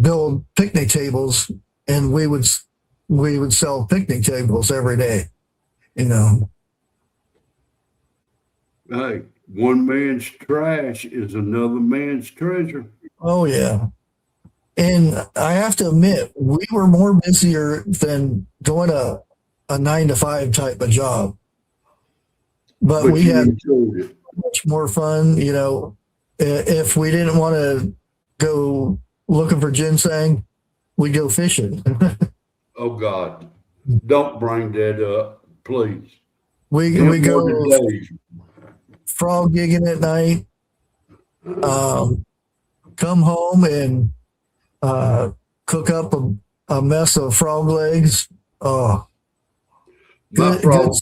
build picnic tables, and we would sell picnic tables every day, you know. Hey, one man's trash is another man's treasure. Oh yeah. And I have to admit, we were more busier than doing a 9-to-5 type of job. But we had much more fun, you know. If we didn't want to go looking for ginseng, we'd go fishing. Oh God, don't bring that up, please. We go frog gigging at night, come home and cook up a mess of frog legs. Oh, my frog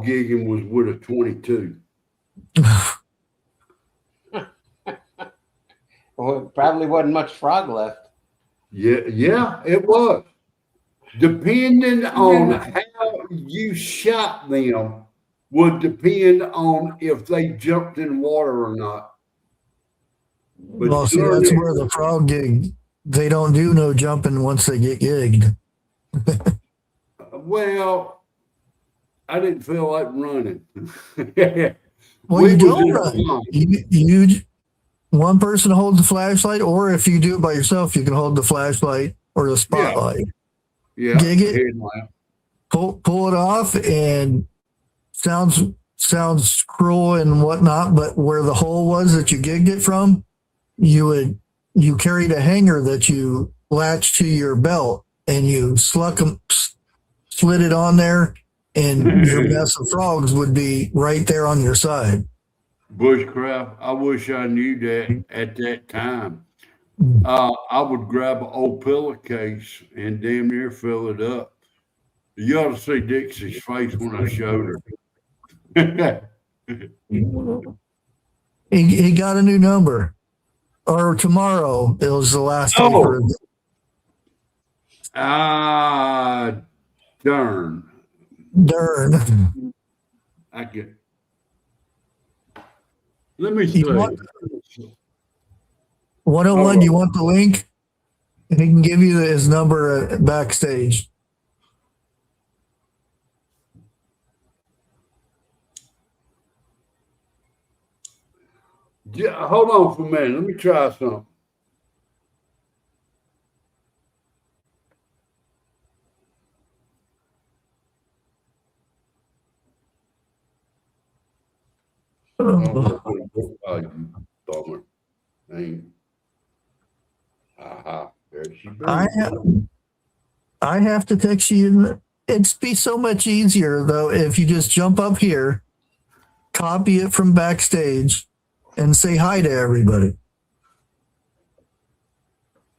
gigging was with a 22. Well, probably wasn't much frog left. Yeah, it was. Depending on how you shot them would depend on if they jumped in water or not. But well, see, that's where the frog gig, they don't do no jumping once they get gigged. Well, I didn't feel like running. Well, you don't run. You one person holds the flashlight, or if you do it by yourself, you can hold the flashlight or the spotlight. Yeah. Gig it, pull it off, and sounds cruel and whatnot, but where the hole was that you gigged it from, you carried a hanger that you latched to your belt, and you slid it on there, and your mess of frogs would be right there on your side. Bushcraft, I wish I knew that at that time. I would grab an old pillowcase and damn near fill it up. You ought to see Dixie's face when I showed her. He got a new number. Or tomorrow, it was the last day for it. Darn. I get. Let me see. 101, you want the link? And he can give you his number backstage. Yeah, hold on for a minute. Let me try something. I have to text you. It'd be so much easier though if you just jump up here, copy it from backstage, and say hi to everybody.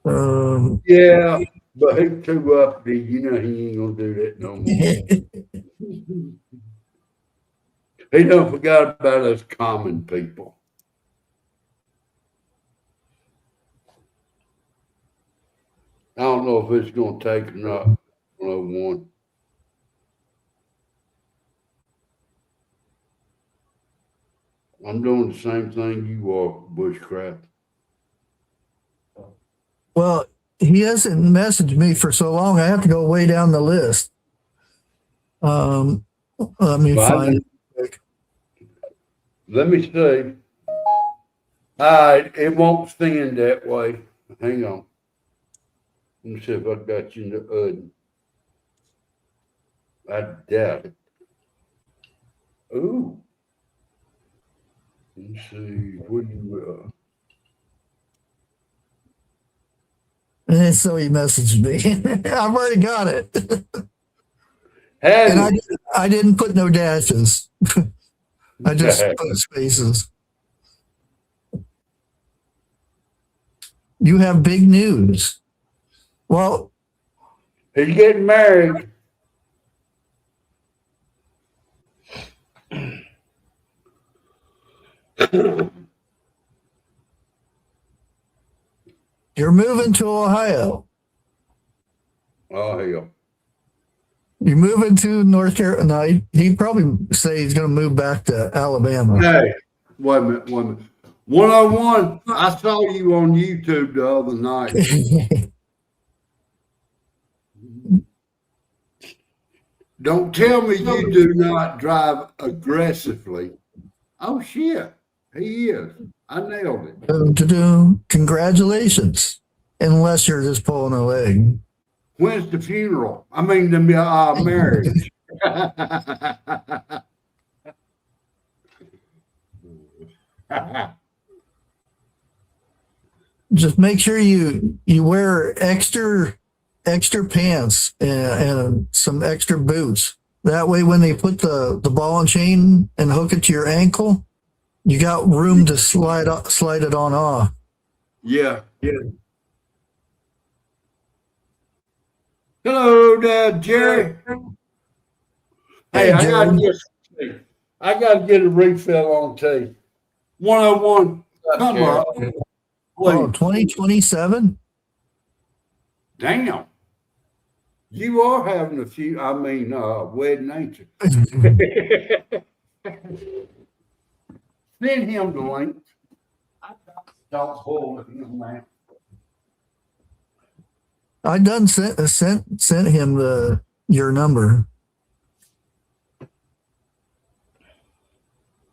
Yeah, but he's too uppity. You know he ain't gonna do that no more. He don't forget about us common people. I don't know if it's gonna take or not. 101. I'm doing the same thing you are, Bushcraft. Well, he hasn't messaged me for so long. I have to go way down the list. Let me find. Let me see. All right, it won't stand that way. Hang on. Let me see if I got you in the Uden. I doubt it. Ooh. Let me see. What you And so he messaged me. I've already got it. And Have I didn't put no dashes. I just you? put spaces. You have big news. Well, He's getting married. you're moving to Ohio. Oh, hell. You're moving to North Carolina. No, he'd probably say he's going to move back to Alabama. Hey, wait a minute, wait a minute. 101, I saw you on YouTube the other night. Don't tell me you do not drive aggressively. Oh, shit. He is. I nailed it. Congratulations. Unless you're just pulling a leg. When's the funeral? I mean, the marriage. Just make sure you wear extra pants and some extra boots. That way, when they put the ball and chain and hook it to your ankle, you got room to slide it on off. Yeah. Hello, Dad, Jerry. Hey, I gotta get a refill on tea. 101, come up. Oh, 2027? Damn. You are having a few, wedding, ain't you? Send him the link. I don't hold him, man. I done sent him your number.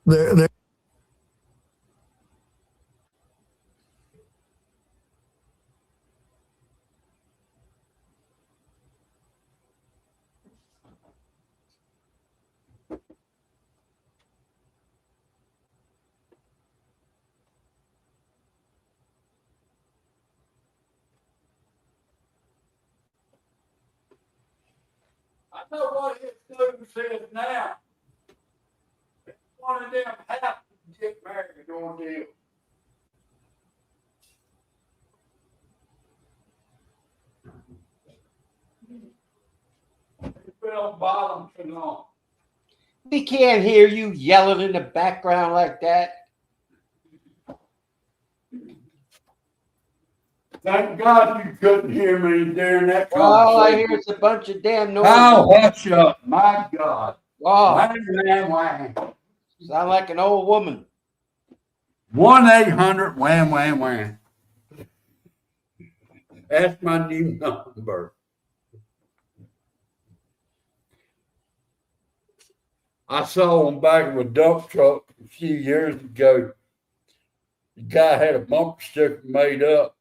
There. I know what his student says now. One of them have to get married on deal. He fell bottom too long. We can't hear you yelling in the background like that. Thank God you couldn't hear me during that All I conversation. hear is a bunch of damn noise. Oh, hush up. My God. Oh, Wham. sound like an old woman. 1-800-wham. That's my new number. I saw on back of a dump truck a few years ago. The guy had a bumper sticker made up.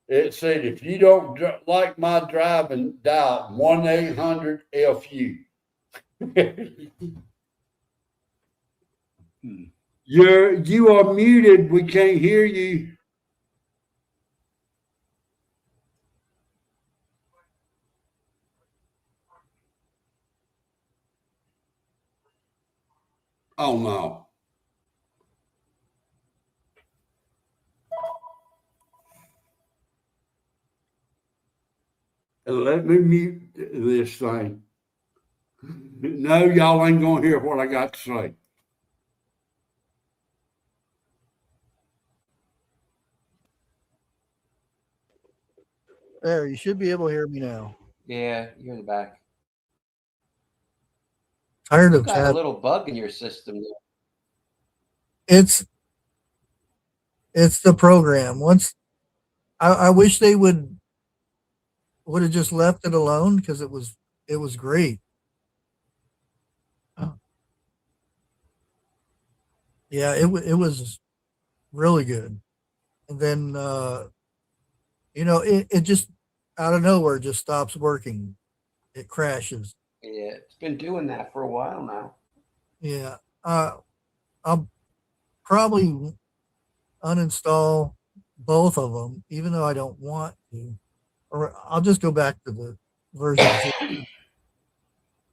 It said, if you don't like my driving, dial 1-800-FU. You are muted. We can't hear you. Oh no. Let me mute this thing. No, y'all ain't gonna hear what I got to say. There, you should be able to hear me now. Yeah, you're in the back. Tired You of got a that. little bug in your system. It's the program. Once I wish they would have just left it alone because it was great. Yeah, it was really good. And then it just out of nowhere just stops working. It crashes. Yeah, it's been doing that for a while now. Yeah. I'll probably uninstall both of them, even though I don't want to, or I'll just go back to the version.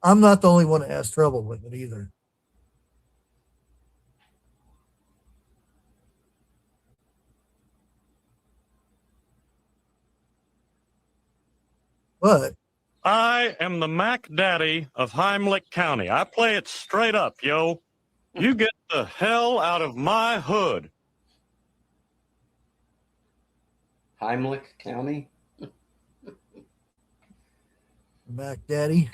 I'm not the only one that has trouble with it either. But I am the Mac Daddy of Heimlich County. I play it straight up, yo. You get the hell out of my hood. Heimlich County. Mac Daddy.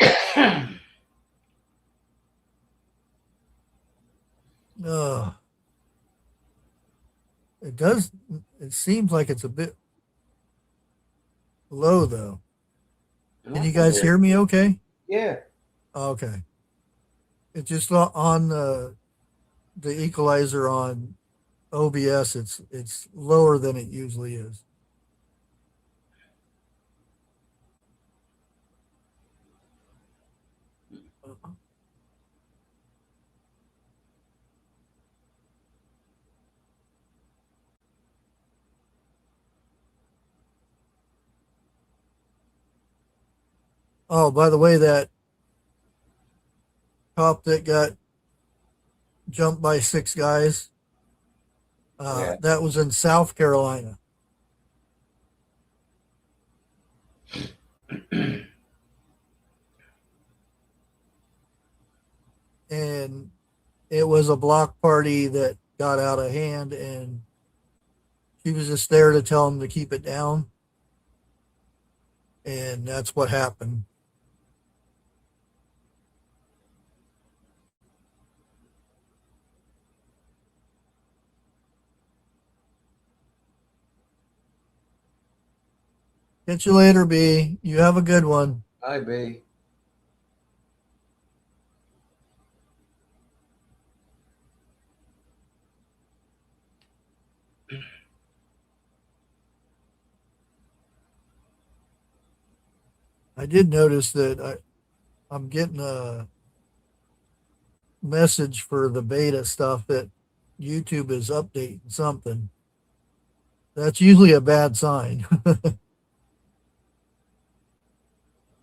It does. It seems like it's a bit low though. Can you guys hear me? Okay. Yeah. Okay. It's just on the equalizer on OBS. It's lower than it usually is. Oh, by the way, that cop that got jumped by 6 guys, that was in South Carolina. And it was a block party that got out of hand, and she was just there to tell them to keep it down. And that's what happened. Catch you later, B. You have a good one. Hi, B. I did notice that I'm getting a message for the beta stuff that YouTube is updating something. That's usually a bad sign.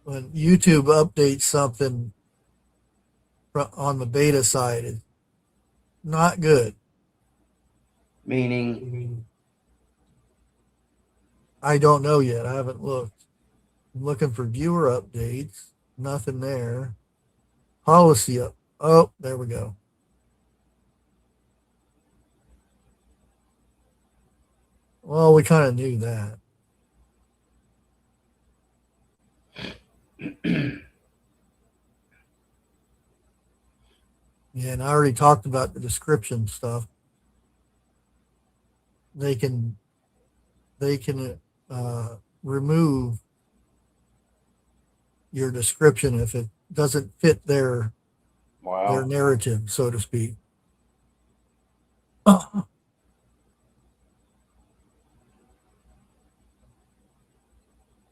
When YouTube updates something on the beta side, it's not good. Meaning? I don't know yet. I haven't looked. I'm looking for viewer updates. Nothing there. Policy up. Oh, there we go. Well, we kind of knew that. Yeah, and I already talked about the description stuff. They can remove your description if it doesn't fit their narrative, so to speak.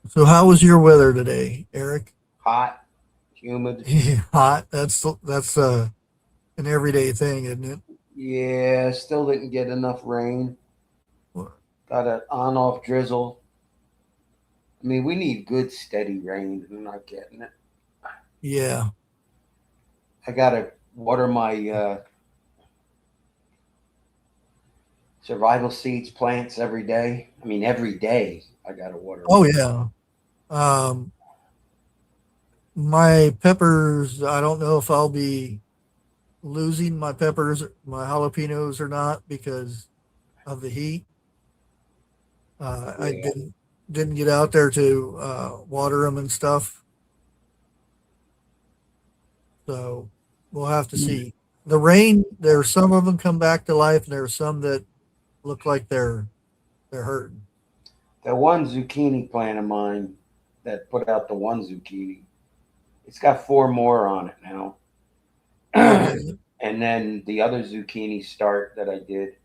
So how was your weather today, Eric? Hot, humid. Hot. That's an everyday thing, isn't it? Yeah, still didn't get enough rain. Got an on-off drizzle. I mean, we need good, steady rain. We're not getting it. Yeah. I got to water my survival seeds plants every day. I mean, every day I got to water them. Oh, yeah. My peppers, I don't know if I'll be losing my peppers, my jalapenos or not because of the heat. I didn't get out there to water them and stuff. So we'll have to see. The rain, there's some of them come back to life, and there's some that look like they're hurting. The one zucchini plant of mine that put out the one zucchini, it's got 4 more on it now. And then the other zucchini start that I did,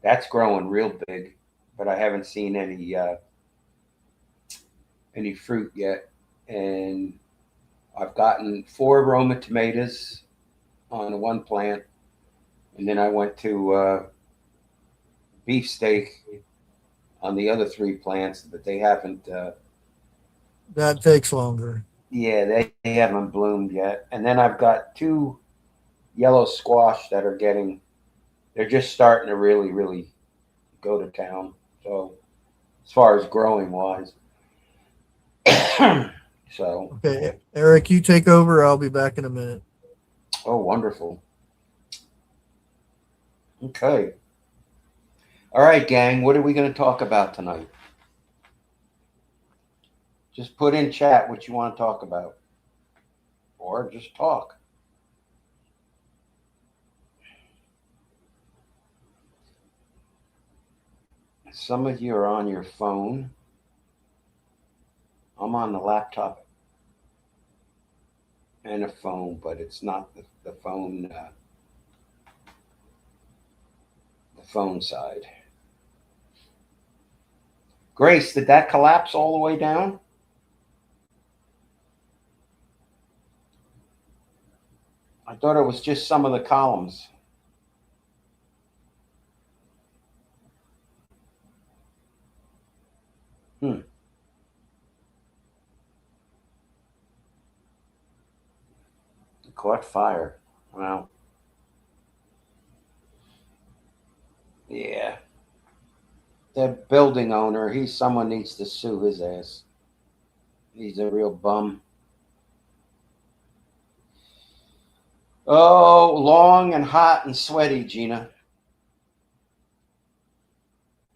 that's growing real big, but I haven't seen any fruit yet. And I've gotten 4 Roma tomatoes on the one plant, and then I went to beefsteak on the other 3 plants, but they haven't. That takes longer. Yeah, they haven't bloomed yet. And then I've got 2 yellow squash that are they're just starting to really, really go to town. So as far as growing wise. So, Okay, Eric, you take over. I'll be back in a minute. oh, wonderful. Okay. All right, gang. What are we going to talk about tonight? Just put in chat what you want to talk about, or just talk. Some of you are on your phone. I'm on the laptop and a phone, but it's not the phone side. Grace, did that collapse all the way down? I thought it was just some of the columns. It caught fire. Wow. Yeah. The building owner, someone needs to sue his ass. He's a real bum. Oh, long and hot and sweaty, Gina.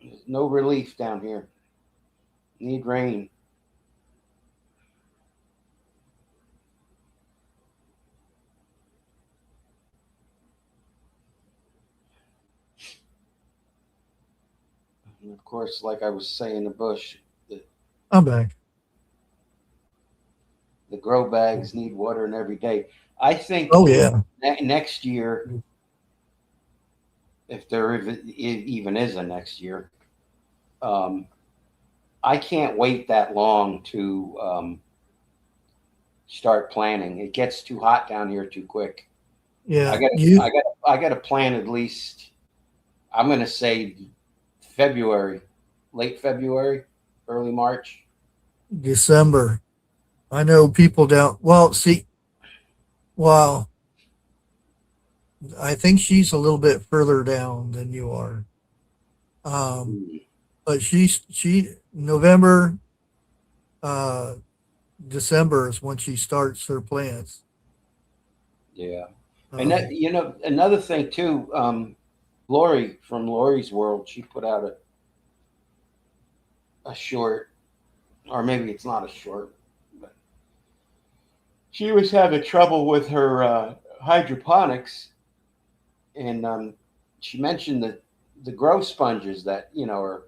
There's no relief down here. Need rain. And of course, like I was saying, the bush, I'm back. the grow bags need watering every day. I think Oh yeah. Next year, if there even is a next year, I can't wait that long to start planting. It gets too hot down here too quick. Yeah. I got to plan at least. I'm going to say February, late February, early March. December. I know people down. Well, see, well, I think she's a little bit further down than you are. But she November, December is when she starts her plants. Yeah, and that another thing too. Lori from Lori's World, she put out a short, or maybe it's not a short, but she was having trouble with her hydroponics, and she mentioned the grow sponges that are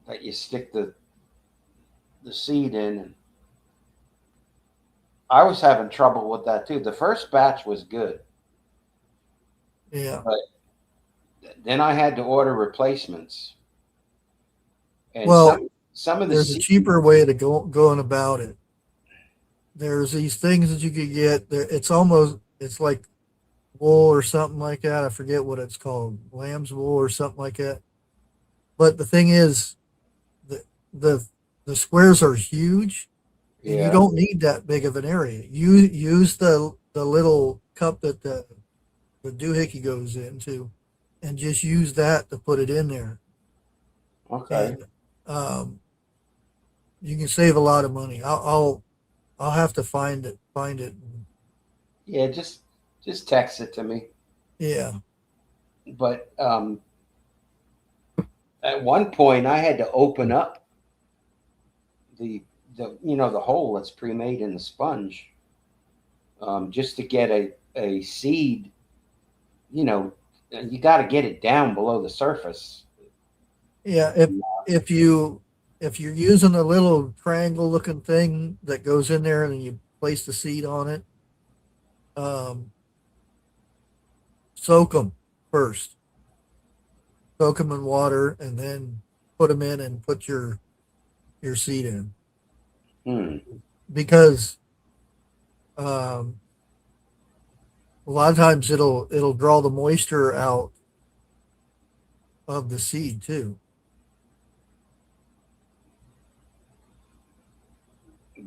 that you stick the seed in, and I was having trouble with that too. The first batch was good. Yeah. But then I had to order replacements. And well, some of the there's a cheaper way to going about it. There's these things that you could get. It's like wool or something like that. I forget what it's called, lamb's wool or something like that. But the thing is, the squares are huge, and you don't need that big of an area. You use the little cup that the doohickey goes into, and just use that to put it in there. Okay. And you can save a lot of money. I'll have to find it. Yeah, just text it to me. Yeah. But at one point, I had to open up the hole that's pre-made in the sponge, just to get a seed. You got to get it down below the surface. Yeah, if you're using a little triangle looking thing that goes in there and then you place the seed on it, soak them first. Soak them in water and then put them in and put your seed in. Because a lot of times it'll draw the moisture out of the seed too.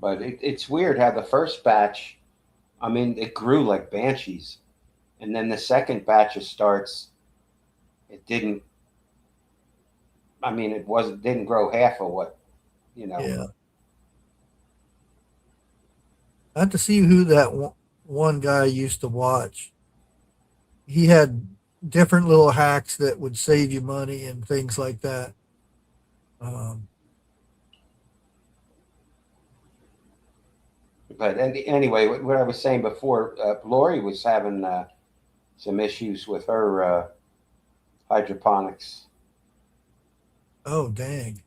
But it's weird how the first batch, I mean, it grew like banshees. And then the second batch of starts, it didn't, I mean, didn't grow half of what, you know. Yeah. I have to see who that one guy used to watch. He had different little hacks that would save you money and things like that. But anyway, what I was saying before, Lori was having some issues with her hydroponics. Oh, dang.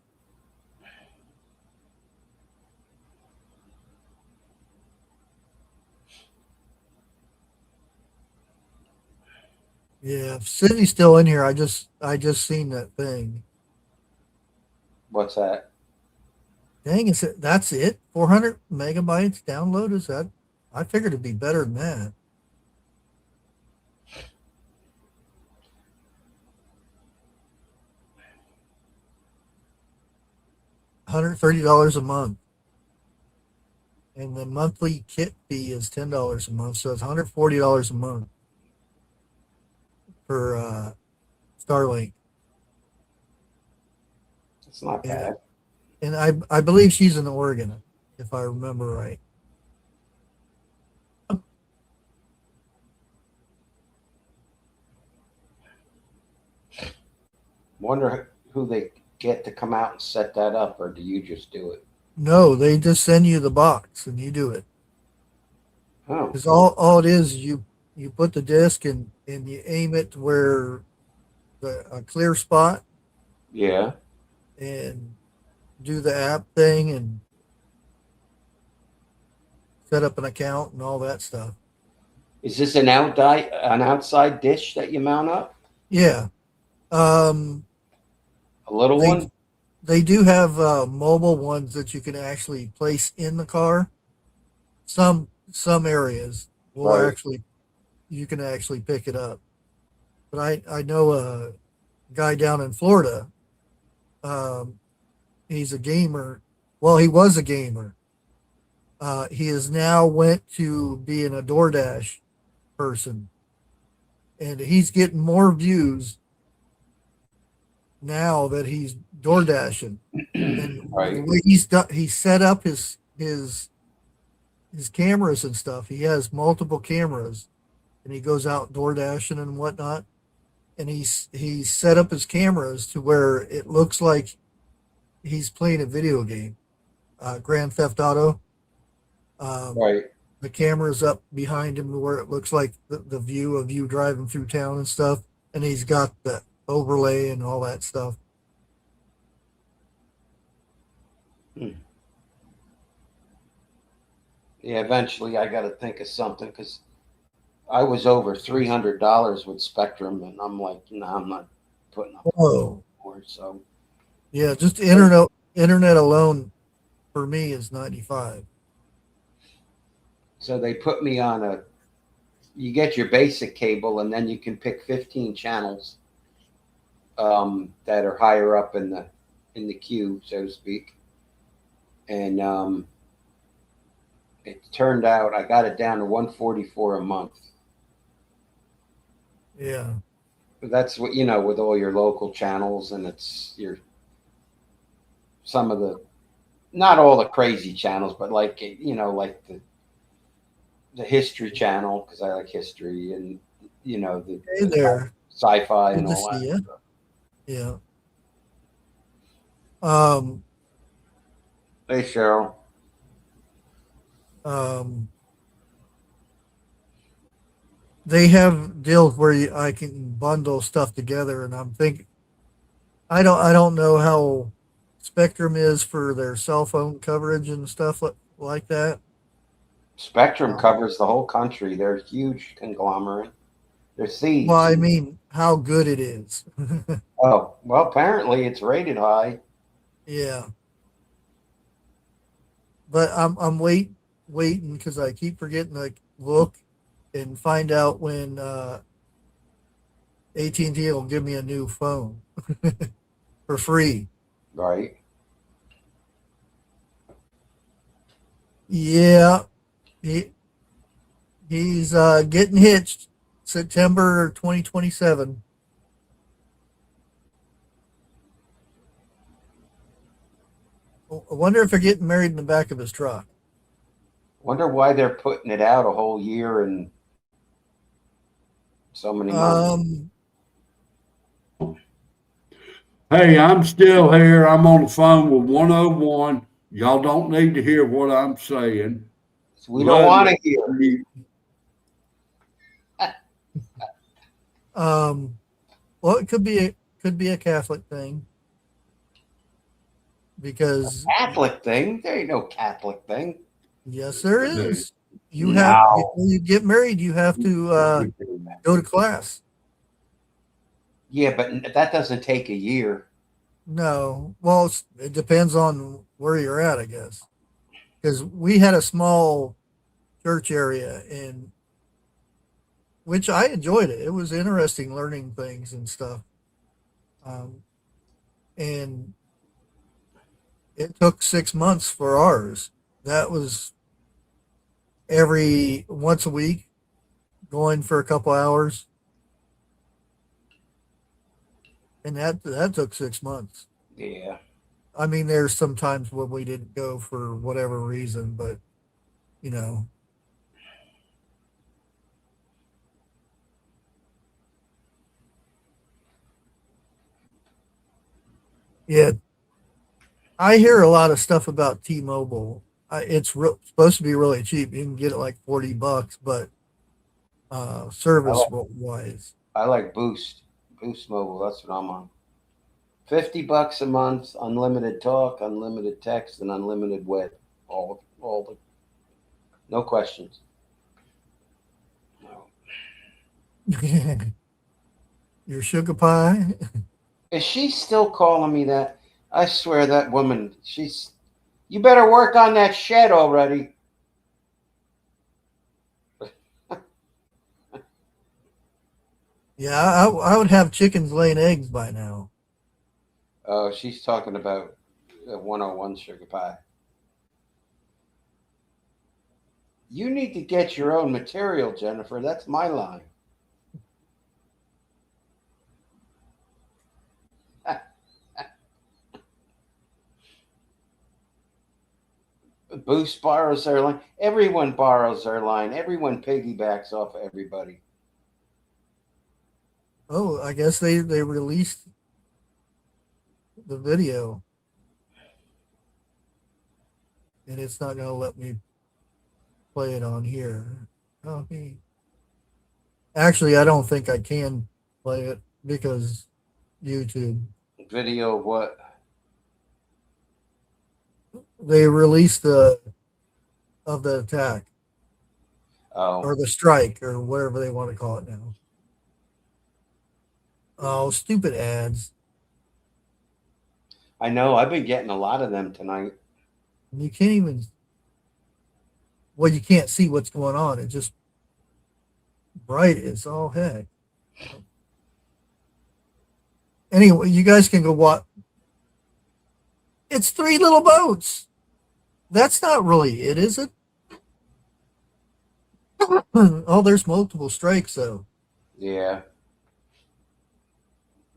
Yeah, if Sydney's still in here, I just seen that thing. What's that? Dang, that's it? 400 megabytes download? Is that? I figured it'd be better than that. $130 a month. And the monthly kit fee is $10 a month, so it's $140 a month for Starlink. It's not bad. And I believe she's in Oregon, if I remember right. Wonder who they get to come out and set that up, or do you just do it? No, they just send you the box and you do it. Oh, Because all it is, you put the disc and you aim it to where a clear spot yeah. and do the app thing and set up an account and all that stuff. Is this an outside dish that you mount up? Yeah. A little one? They do have mobile ones that you can actually place in the car. Some areas will Right. you can actually pick it up. But I know a guy down in Florida. He's a gamer. Well, he was a gamer. He has now went to being a DoorDash person, and he's getting more views now that he's door dashing. And Right. the way he's set up his cameras and stuff. He has multiple cameras, and he goes out door dashing and whatnot. And he's set up his cameras to where it looks like he's playing a video game, Grand Theft Auto. Right. The camera's up behind him where it looks like the view of you driving through town and stuff. And he's got the overlay and all that stuff. Yeah, eventually I got to think of something because I was over $300 with Spectrum, and I'm like, no, I'm not putting up Whoa. more. So Yeah, just internet alone for me is $95. so they put me on you get your basic cable, and then you can pick 15 channels that are higher up in the queue, so to speak. And it turned out I got it down to $144 a month. Yeah. But that's what, with all your local channels, and it's some of the, not all the crazy channels, but like, like the history channel, because I like history, and the Hey there. sci-fi and Good to all that see ya. stuff. Yeah. Hey, Cheryl. They have deals where I can bundle stuff together, and I'm thinking, I don't know how Spectrum is for their cell phone coverage and stuff like that. Spectrum covers the whole country. They're a huge conglomerate. They're thieves. Well, I mean, how good it is. Oh, well, apparently it's rated high. Yeah. But I'm waiting because I keep forgetting to look and find out when AT&T will give me a new phone for free. Right. Yeah, he's getting hitched September 2027. I wonder if they're getting married in the back of his truck. Wonder why they're putting it out a whole year and so many months. Hey, I'm still here. I'm on the phone with 101. Y'all don't need to hear what I'm saying. We don't want to hear. Well, it could be a Catholic thing because Catholic thing? There ain't no Catholic thing. yes, there is. You have before you get married, you have to go to class. Yeah, but that doesn't take a year. No, well, it depends on where you're at, I guess. Because we had a small church area in which I enjoyed it. It was interesting learning things and stuff. And it took 6 months for ours. That was every once a week, going for a couple hours. And that took 6 months. Yeah. I mean, there's some times when we didn't go for whatever reason, but you know. Yeah, I hear a lot of stuff about T-Mobile. It's supposed to be really cheap. You can get it like $40, but service wise, I like Boost Mobile. That's what I'm on. $50 a month, unlimited talk, unlimited text, and unlimited web. All the, no questions. No. Your sugar pie. Is she still calling me that? I swear that woman. You better work on that shed already. Yeah, I would have chickens laying eggs by now. Oh, she's talking about the 101 sugar pie. You need to get your own material, Jennifer. That's my line. Boost borrows their line. Everyone borrows their line. Everyone piggybacks off everybody. Oh, I guess they released the video, and it's not going to let me play it on here. Okay. Actually, I don't think I can play it because YouTube. Video of what? They released the attack. Oh. Or the strike or whatever they want to call it now. Oh, stupid ads. I know. I've been getting a lot of them tonight. You can't even. Well, you can't see what's going on. It's just bright as all heck. Anyway, you guys can go watch. It's three little boats. That's not really it, is it? Oh, there's multiple strikes, though. Yeah.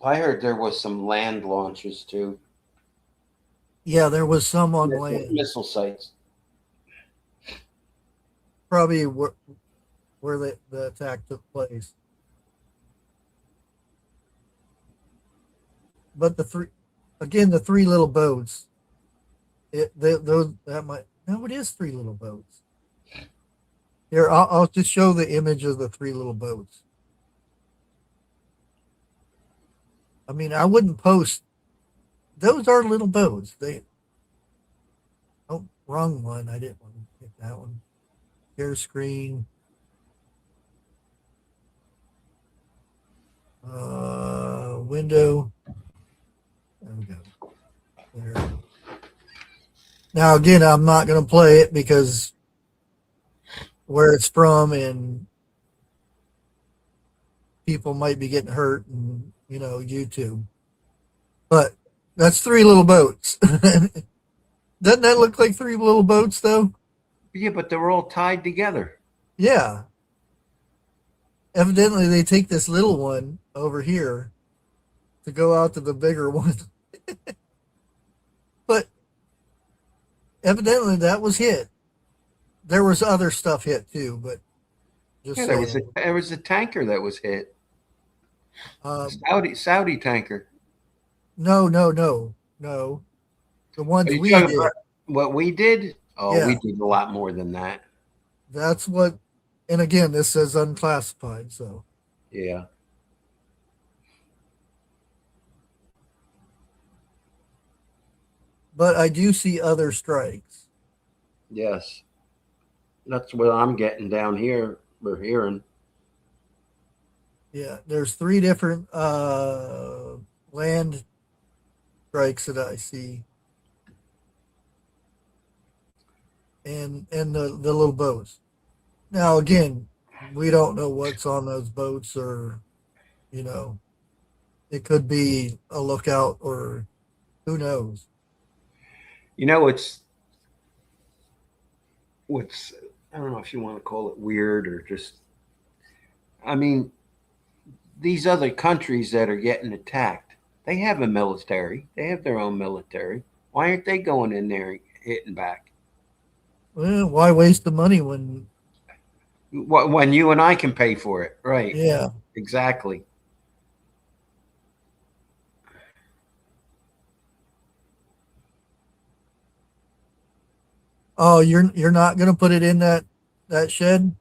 I heard there was some land launches, too. Yeah, there was some on land. Missile sites. Probably where the attack took place. But the three little boats. It is three little boats. Here, I'll just show the image of the three little boats. I mean, I wouldn't post. Those are little boats. Oh, wrong one. I didn't want to hit that one. Share screen. Window. There we go. There. Now, again, I'm not going to play it because where it's from and people might be getting hurt and, YouTube. But that's three little boats. Doesn't that look like three little boats, though? Yeah, but they were all tied together. Yeah. Evidently, they take this little one over here to go out to the bigger one. But evidently, that was hit. There was other stuff hit too, but just Yeah, saying. there was a tanker that was hit. Um, Saudi tanker. no, no, no, no. The Are ones you we talking did. about what we did? Oh, we Yeah, did a lot more than that. that's what. And again, this says unclassified. So, Yeah. but I do see other strikes. Yes. That's what I'm getting down here. We're hearing. Yeah, there's three different land strikes that I see, and the little boats. Now again, we don't know what's on those boats, or you know, it could be a lookout, or who knows. You know, what's I don't know if you want to call it weird or just. I mean, these other countries that are getting attacked, they have a military. They have their own military. Why aren't they going in there and hitting back? Well, why waste the money when? When you and I can pay for it, right? Yeah. Exactly. Oh, you're not gonna put it in that shed?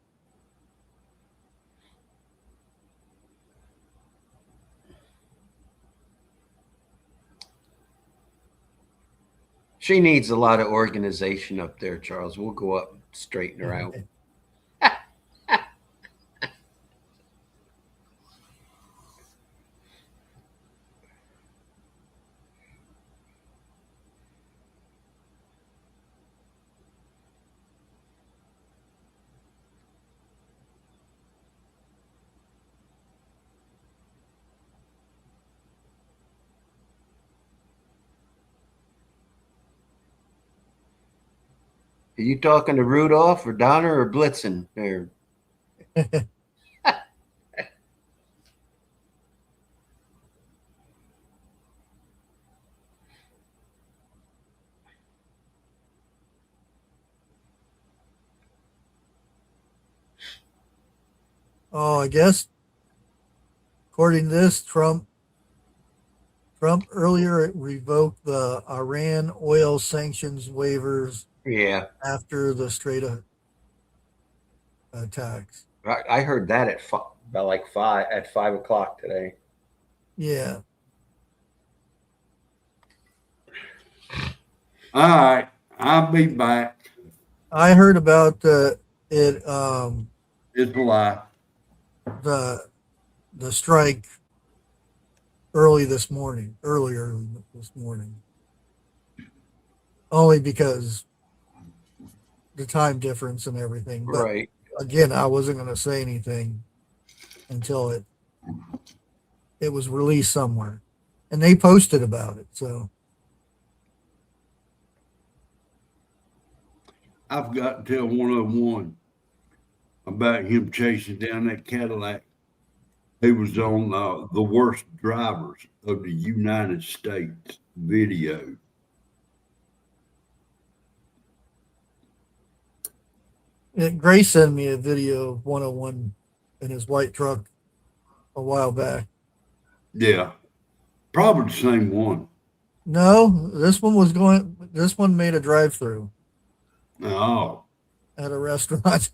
She needs a lot of organization up there, Charles. We'll go up and straighten her out. Are you talking to Rudolph or Donner or Blitzen there? Oh, I guess according to this, Trump earlier revoked the Iran oil sanctions waivers Yeah, after the Strait of attacks. I heard that at about like 5 o'clock today. Yeah. All right, I'll be back. I heard about it It's a lie. the the strike earlier this morning. Only because the time difference and everything. But Right. again, I wasn't going to say anything until it was released somewhere, and they posted about it. So I've got to tell 101 about him chasing down that Cadillac. He was on the worst drivers of the United States video. Grace sent me a video of 101 in his white truck a while back. Yeah, probably the same one. No, this one made a drive-through Oh, at a restaurant.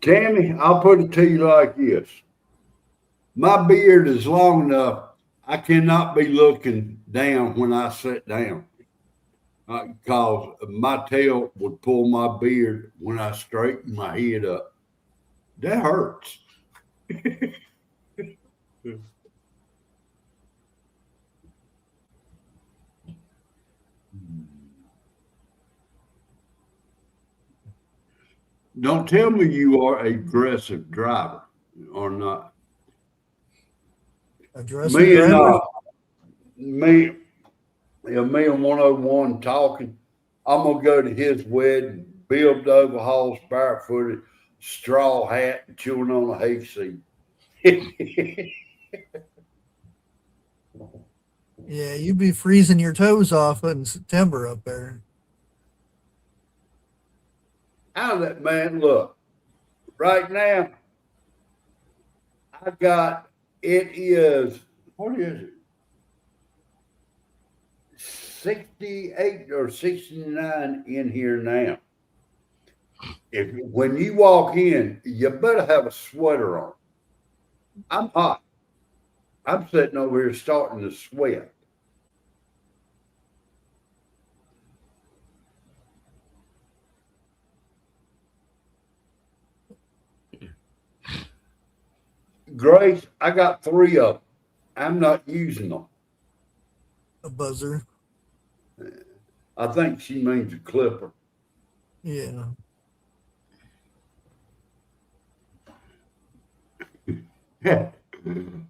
Tammy, I'll put it to you like this. My beard is long enough. I cannot be looking down when I sit down because my tail would pull my beard when I straighten my head up. That hurts. Don't tell me you are a aggressive driver or not. Aggressive Me and driver? me and 101 talking. I'm gonna go to his wedding, build overalls, barefooted, straw hat, and chewing on a hayseed. Yeah, you'd be freezing your toes off in September up there. How that man look? Right now, I got it is what is it? 68 or 69 in here now. If when you walk in, you better have a sweater on. I'm hot. I'm sitting over here starting to sweat. Grace, I got 3 of them. I'm not using them. A buzzer. I think she means a clipper. Yeah.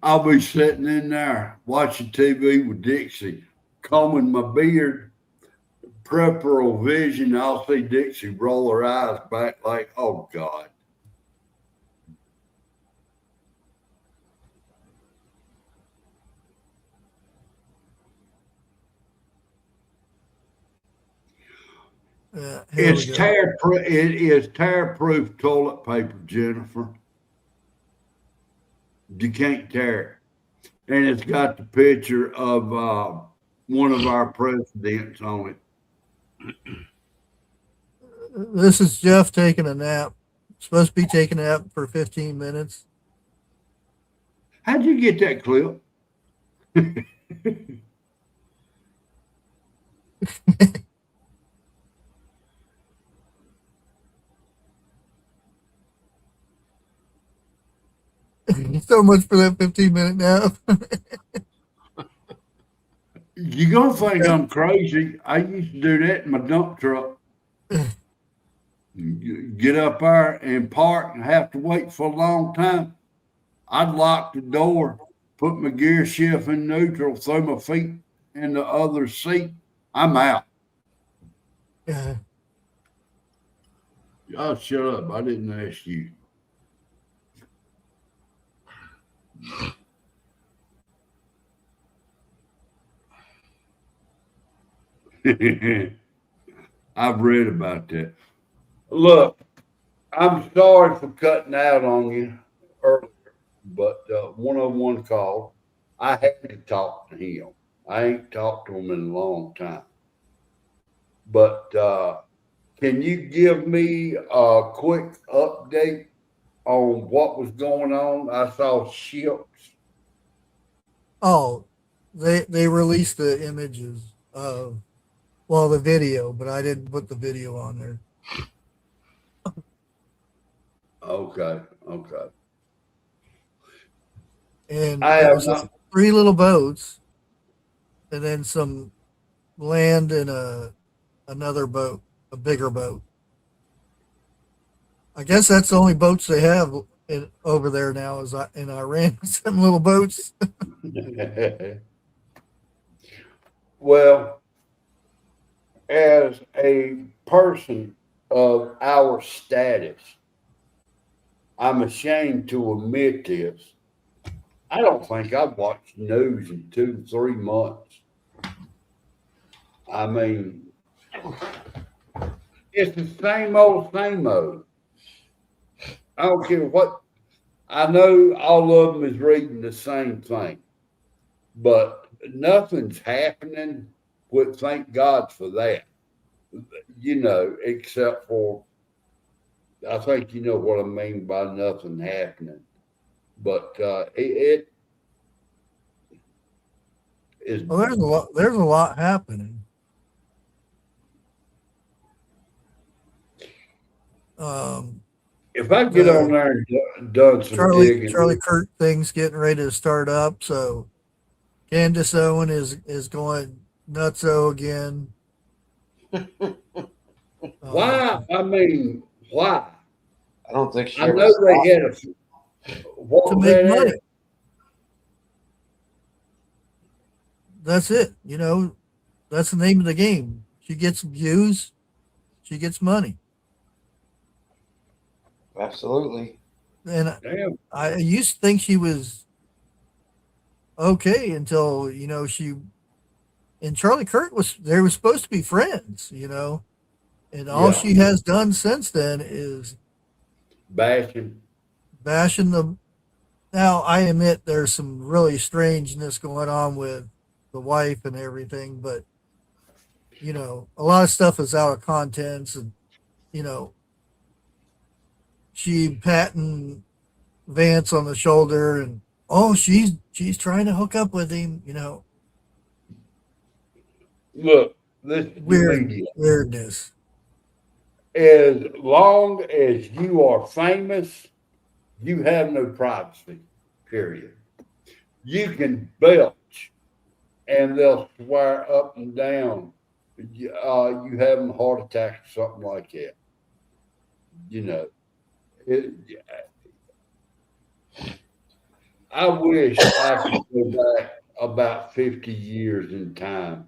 I'll be sitting in there watching TV with Dixie, combing my beard, peripheral vision. I'll see Dixie roll her eyes back like, oh God. It is tear-proof toilet paper, Jennifer. You can't tear it. And it's got the picture of one of our presidents on it. This is Jeff taking a nap. Supposed to be taking a nap for 15 minutes. How'd you get that clip? So much for that 15-minute nap. You're going to think I'm crazy. I used to do that in my dump truck. Get up there and park and have to wait for a long time. I'd lock the door, put my gear shift in neutral, throw my feet in the other seat. I'm out. Yeah. Oh, shut up. I didn't ask you. I've read about that. Look, I'm sorry for cutting out on you earlier, but 101 called. I had to talk to him. I ain't talked to him in a long time. But can you give me a quick update on what was going on? I saw ships. Oh, they released the images of, well, the video, but I didn't put the video on there. Okay. And I there have was not. 3 little boats, and then some land and another boat, a bigger boat. I guess that's the only boats they have over there now is in Iran. Some little boats. Well, as a person of our status, I'm ashamed to admit this. I don't think I've watched news in 2-3 months. I mean, it's the same old, same old. I don't care what. I know all of them is reading the same thing, but nothing's happening. But thank God for that. Except for, I think you know what I mean by nothing happening. But it is. Well, there's a lot happening. If I get on there and done some digging, Charlie Kirk thing's getting ready to start up, so Candace Owen is going nutso again. Why? I mean, why? I don't think she I ever know stopped. they had a what To was make that money. at? That's it. You know, that's the name of the game. She gets views, she gets money. Absolutely. And Damn. I used to think she was okay until, you know, she and Charlie Kirk they were supposed to be friends, you know. And all Yeah. she has done since then is Bashing. bashing the. Now, I admit there's some really strangeness going on with the wife and everything, but, you know, a lot of stuff is out of context. And, you know, she patting Vance on the shoulder and, oh, she's trying to hook up with him, you know, Look, this is the media. weirdness. As long as you are famous, you have no privacy, period. You can belch and they'll swear up and down you having a heart attack or something like that. You know, it, I wish I could go back about 50 years in time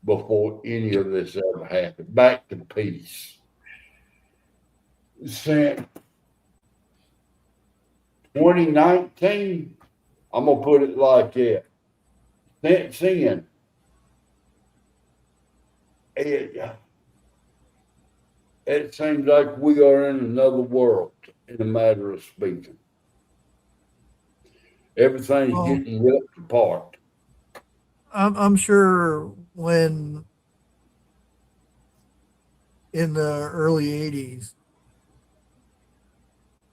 before any of this ever happened. Back to peace. Since 2019, I'm going to put it like that. Since then, it seems like we are in another world, in a matter of speaking. Everything's getting ripped apart. I'm sure when in the early 80s,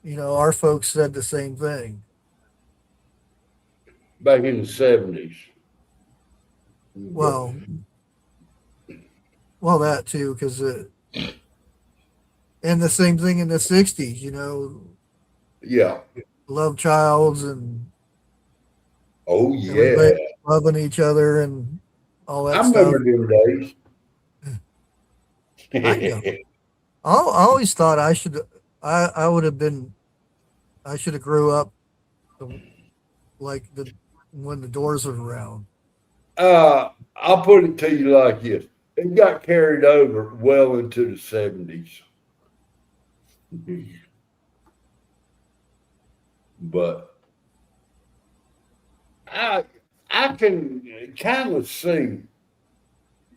you know, our folks said the same thing. Back in the 70s. Well, that too, because and the same thing in the 60s, you know. Yeah. Love childs and oh yeah, everybody loving each other and all that I stuff. remember them days. I know. I always thought I should have grew up like when the Doors were around. I'll put it to you like this: it got carried over well into the 70s, but I can kind of see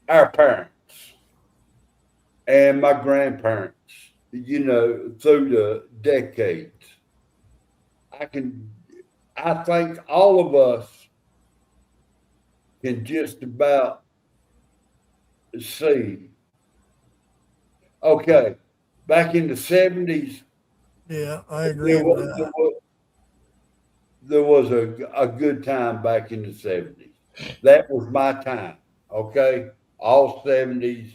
our parents and my grandparents, you know, through the decades. I think all of us can just about see. Okay, back in the 70s, Yeah, I agree with that. there was a good time back in the 70s. That was my time. Okay, all 70s,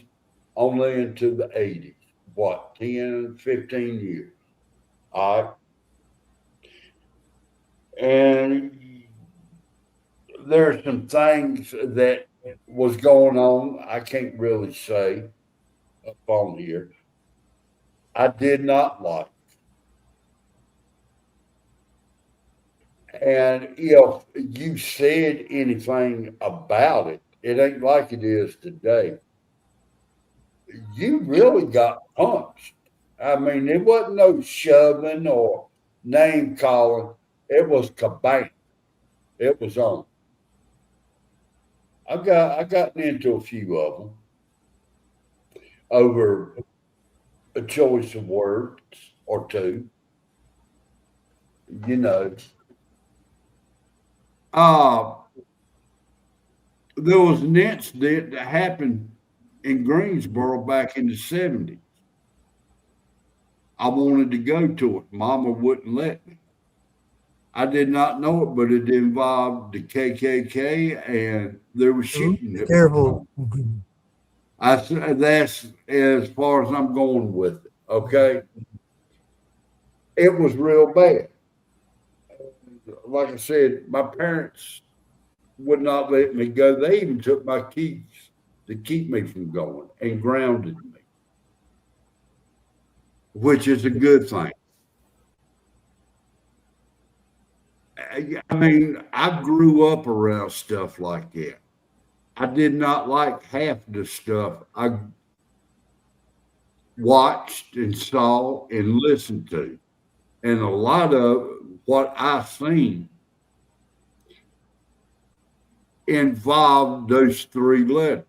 only into the 80s. What, 10, 15 years? All right. And there's some things that was going on. I can't really say up on here. I did not like. And if you said anything about it, it ain't like it is today. You really got punched. I mean, it wasn't no shoving or name calling. It was kabang. It was on. I gotten into a few of them over a choice of words or two. You know, there was an incident that happened in Greensboro back in the 70s. I wanted to go to it. Mama wouldn't let me. I did not know it, but it involved the KKK and there was shooting. Be careful. That's as far as I'm going with it. Okay. It was real bad. Like I said, my parents would not let me go. They even took my keys to keep me from going and grounded me, which is a good thing. I mean, I grew up around stuff like that. I did not like half the stuff I watched and saw and listened to. And a lot of what I seen involved those three letters.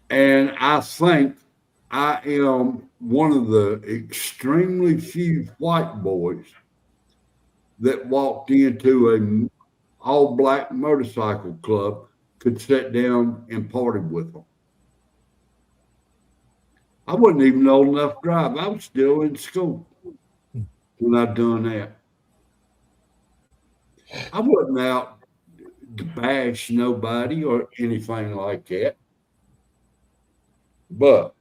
And I think I am one of the extremely few white boys that walked into an all black motorcycle club, could sit down and party with them. I wasn't even old enough to drive. I was still in school when I done that. I wasn't out to bash nobody or anything like that. But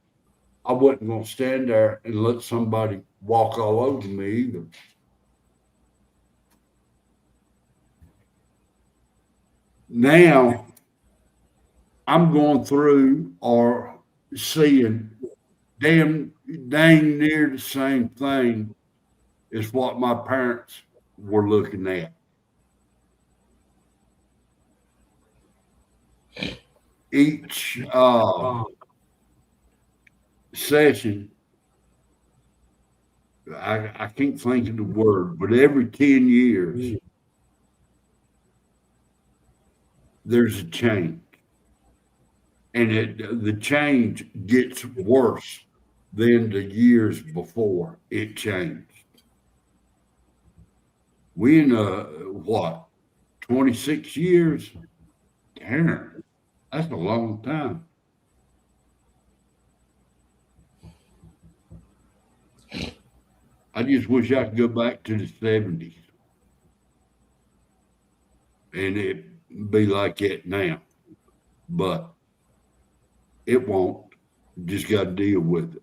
I wasn't going to stand there and let somebody walk all over me either. Now, I'm going through or seeing dang near the same thing as what my parents were looking at. Each session, I can't think of the word, but every 10 years, there's a change. And the change gets worse than the years before it changed. We in what, 26 years? Damn, that's a long time. I just wish I could go back to the 70s. And it'd be like it now. But it won't. Just got to deal with it.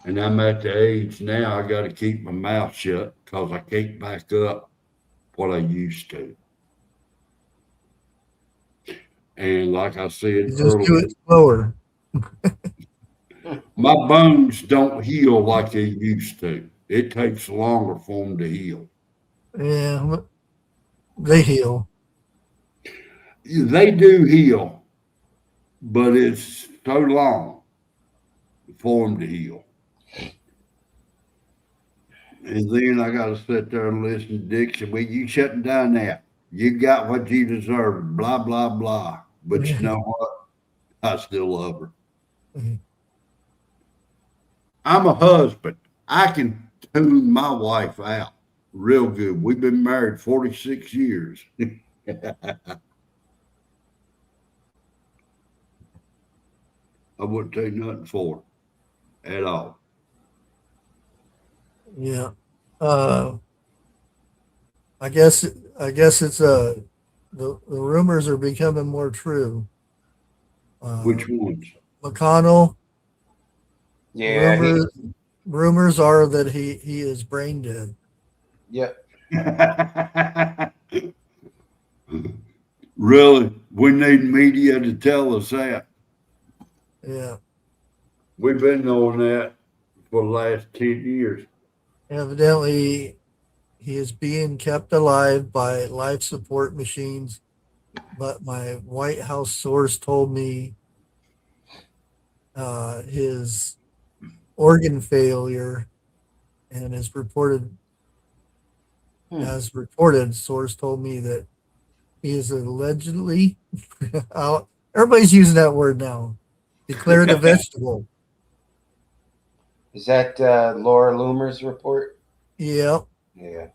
And I'm at the age now, I got to keep my mouth shut because I can't back up what I used to. And like I said Just earlier, do it slower. my bones don't heal like they used to. It takes longer for them to heal. Yeah, they heal. They do heal, but it's so long for them to heal. And then I got to sit there and listen to Dixie. Well, you shutting down that. You got what you deserve, blah, blah, blah. But you know what? I still love her. Mm-hmm. I'm a husband. I can tune my wife out real good. We've been married 46 years. I wouldn't take nothing for her at all. Yeah. I guess it's the rumors are becoming more true. Which ones? McConnell. Yeah. Rumors are that he is brain dead. Yep. Really? We need media to tell us that. Yeah. We've been knowing that for the last 10 years. Evidently, he is being kept alive by life support machines, but my White House source told me his organ failure and as reported source told me that he is allegedly everybody's using that word now, declared a vegetable. Is that Laura Loomer's report? Yep. Yeah.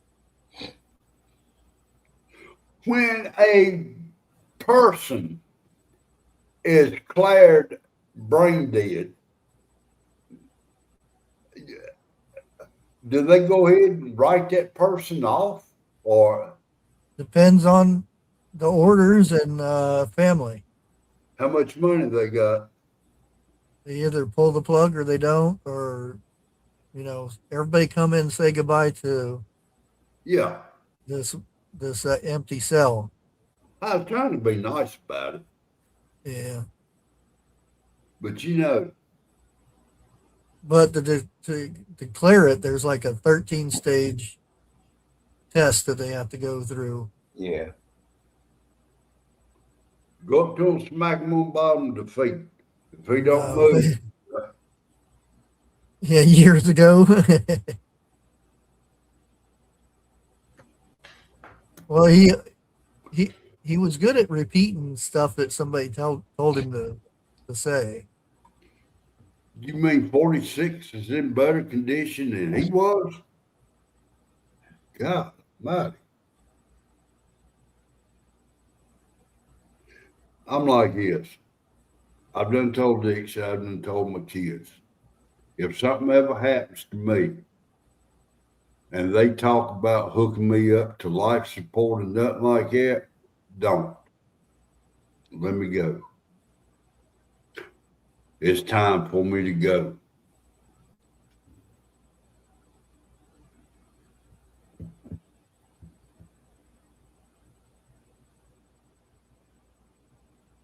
When a person is declared brain dead, do they go ahead and write that person off, or Depends on the orders and family. how much money they got? They either pull the plug or they don't, or everybody come in and say goodbye to Yeah, this empty cell. I was trying to be nice about it, Yeah. but but to declare it, there's like a 13-stage test that they have to go through. Yeah. Go up to him, smack him on the bottom of the feet. If he don't Uh, move, yeah, years ago. Well, he was good at repeating stuff that somebody told him to say. you mean 46 is in better condition than he was? God mighty. I'm like this. I've done told Dixie, I've done told my kids. If something ever happens to me and they talk about hooking me up to life support and nothing like that, don't. Let me go. It's time for me to go.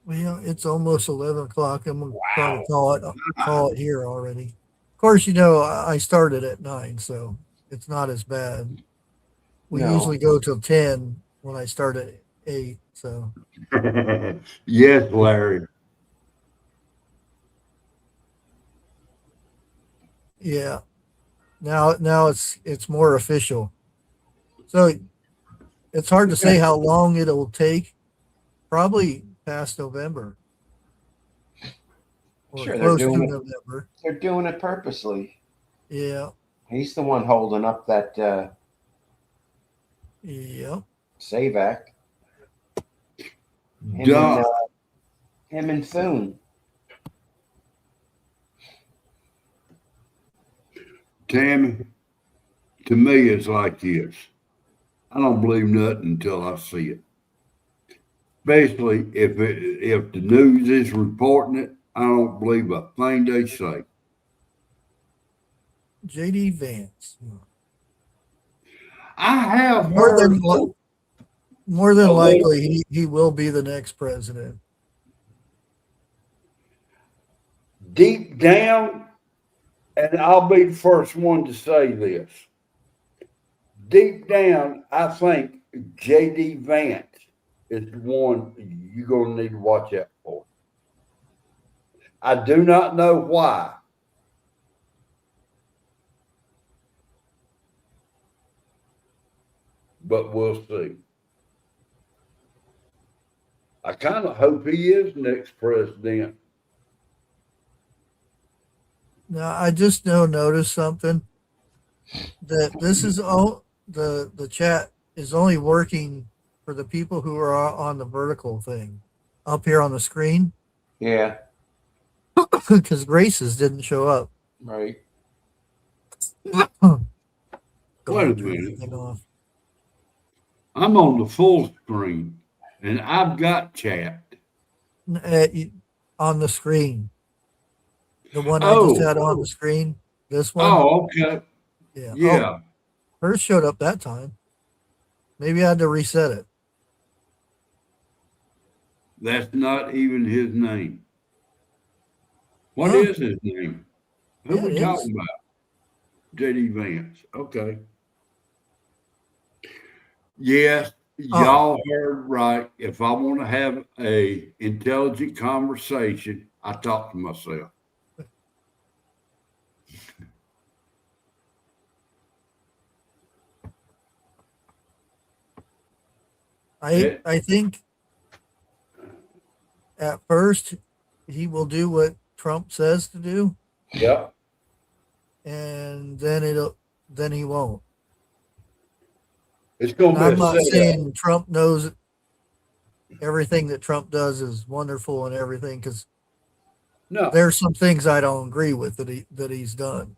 Well, it's almost 11 o'clock. I'm going to try to call it here already. Of course, I started at 9, so it's not as bad. We No. usually go till 10 when I start at 8. So Yes, Larry. yeah, now it's more official. So it's hard to say how long it'll take. Probably past November. Or Sure, close to November. They're doing it purposely. Yeah. He's the one holding up that Yep. Save Act. Duh. Him and Thune. Tammy, to me, it's like this. I don't believe nothing until I see it. Especially if the news is reporting it, I don't believe a thing they say. J.D. Vance. I have More heard than likely he will be the next president. deep down, and I'll be the first one to say this. Deep down, I think J.D. Vance is the one you're going to need to watch out for. I do not know why. But we'll see. I kind of hope he is next president. Now I just noticed something that this is all the chat is only working for the people who are on the vertical thing up here on the screen. Yeah. Because Grace's didn't show up. Right. Wait a minute. Off. I'm on the full screen, and I've got chat. On the screen. The one I just had on the screen. This one. Oh, okay. Yeah. Yeah. Oh, hers showed up that time. Maybe I had to reset it. That's not even his name. What is his name? Who are we talking about? J.D. Vance. Okay. Yes, y'all heard right. If I want to have a intelligent conversation, I talk to myself. I think at first he will do what Trump says to do. Yep. And then he won't. It's going to be I'm not saying Trump knows everything that Trump does is wonderful and everything, because there's some things I don't agree with that he's done.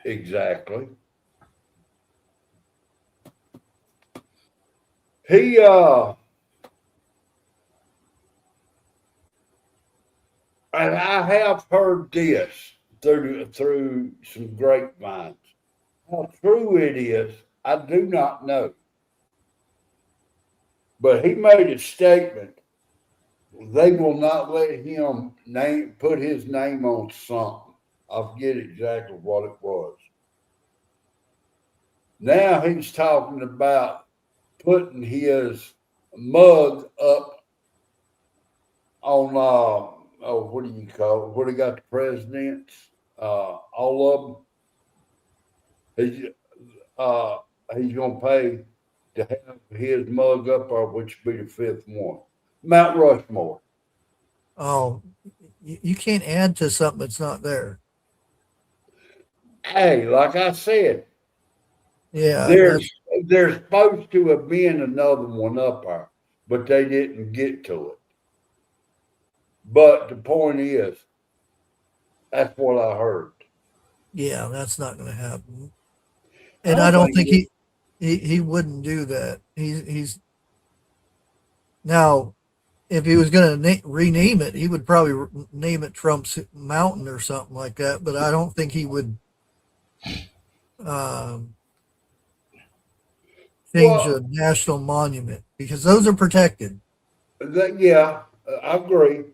Exactly. He and I have heard this through some grapevines. How true it is, I do not know. But he made a statement. They will not let him put his name on something I forget exactly what it was. Now he's talking about putting his mug up on what do you call it? Where they got the presidents, all of them. He's gonna pay to have his mug up, or which would be the fifth one, Mount Rushmore. Oh, you can't add to something that's not there. Hey, like I said, Yeah, there's supposed to have been another one up there, but they didn't get to it. But the point is, that's what I heard. yeah, that's not going to happen. And I don't think he wouldn't do that. He's now, if he was going to rename it, he would probably name it Trump's Mountain or something like that. But I don't think he would change a national monument because those are protected. Yeah, I agree.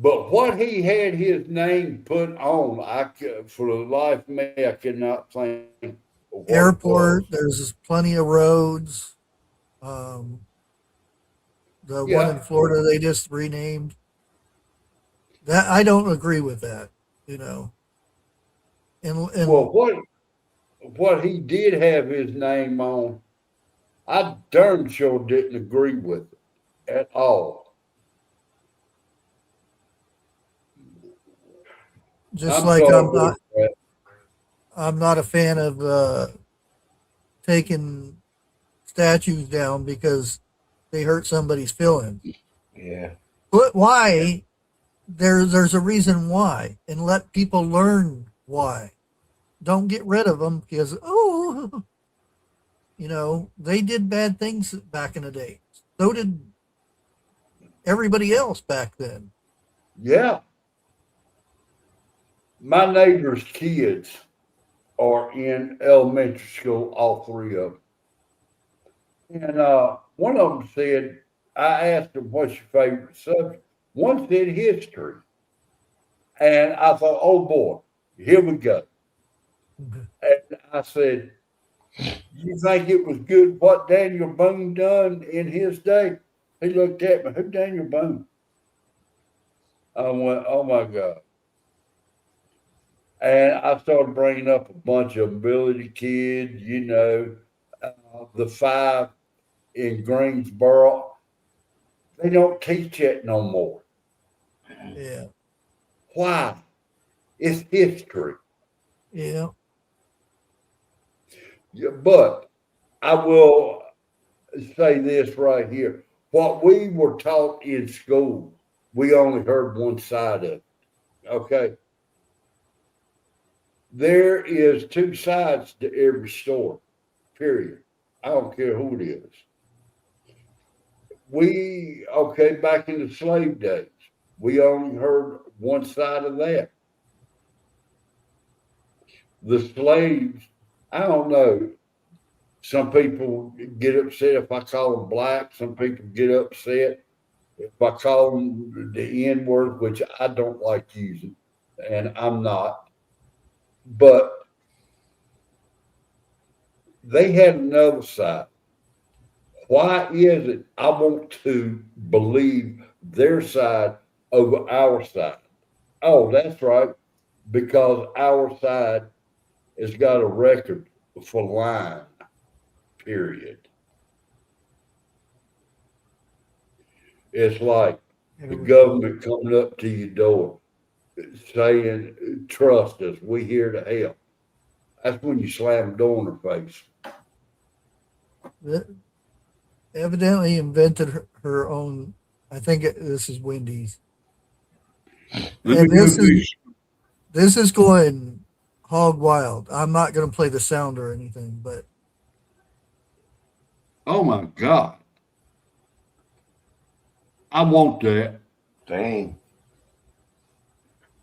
But what he had his name put on, for the life of me, I cannot think. Airport, there's plenty of roads. The one in Florida they just renamed. That I don't agree with that, And well, what he did have his name on, I darn sure didn't agree with it at all. Just like I'm not a fan of taking statues down because they hurt somebody's feelings. Yeah. But why? There's a reason why, and let people learn why. Don't get rid of them because they did bad things back in the day. So did everybody else back then. Yeah. My neighbor's kids are in elementary school, all three of them. And one of them said, I asked them, what's your favorite subject? One said history. And I thought, oh boy, here we go. Mm-hmm. And I said, you think it was good what Daniel Boone done in his day? He looked at me, who Daniel Boone? I went, oh my God. And I started bringing up a bunch of ability kids, the 5 in Greensboro. They don't teach it no more. Yeah. Why? It's history. Yeah. But I will say this right here. What we were taught in school, we only heard one side of it. Okay? There is 2 sides to every story, period. I don't care who it is. Back in the slave days, we only heard one side of that. The slaves, I don't know. Some people get upset if I call them black. Some people get upset if I call them the N word, which I don't like using, and I'm not. But they had another side. Why is it I want to believe their side over our side? Oh, that's right. Because our side has got a record for lying, period. It's like the government coming up to your door saying, trust us, we here to help. That's when you slam the door in their face. Evidently invented her own. I think this is Wendy's. And this is going hog wild. I'm not going to play the sound or anything, but. Oh my God. I want that. Dang.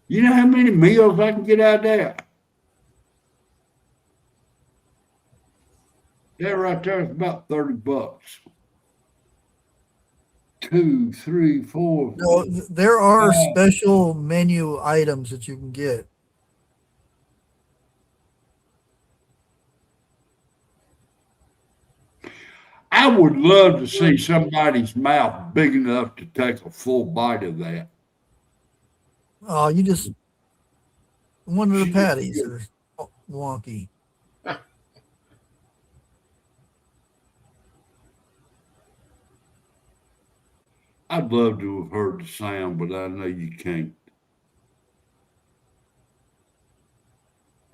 You know how many meals I can get out of that? That right there is about $30. 2, 3, 4. No, there are special menu items that you can get. I would love to see somebody's mouth big enough to take a full bite of that. Oh, you just one of the patties are wonky. I'd love to have heard the sound, but I know you can't.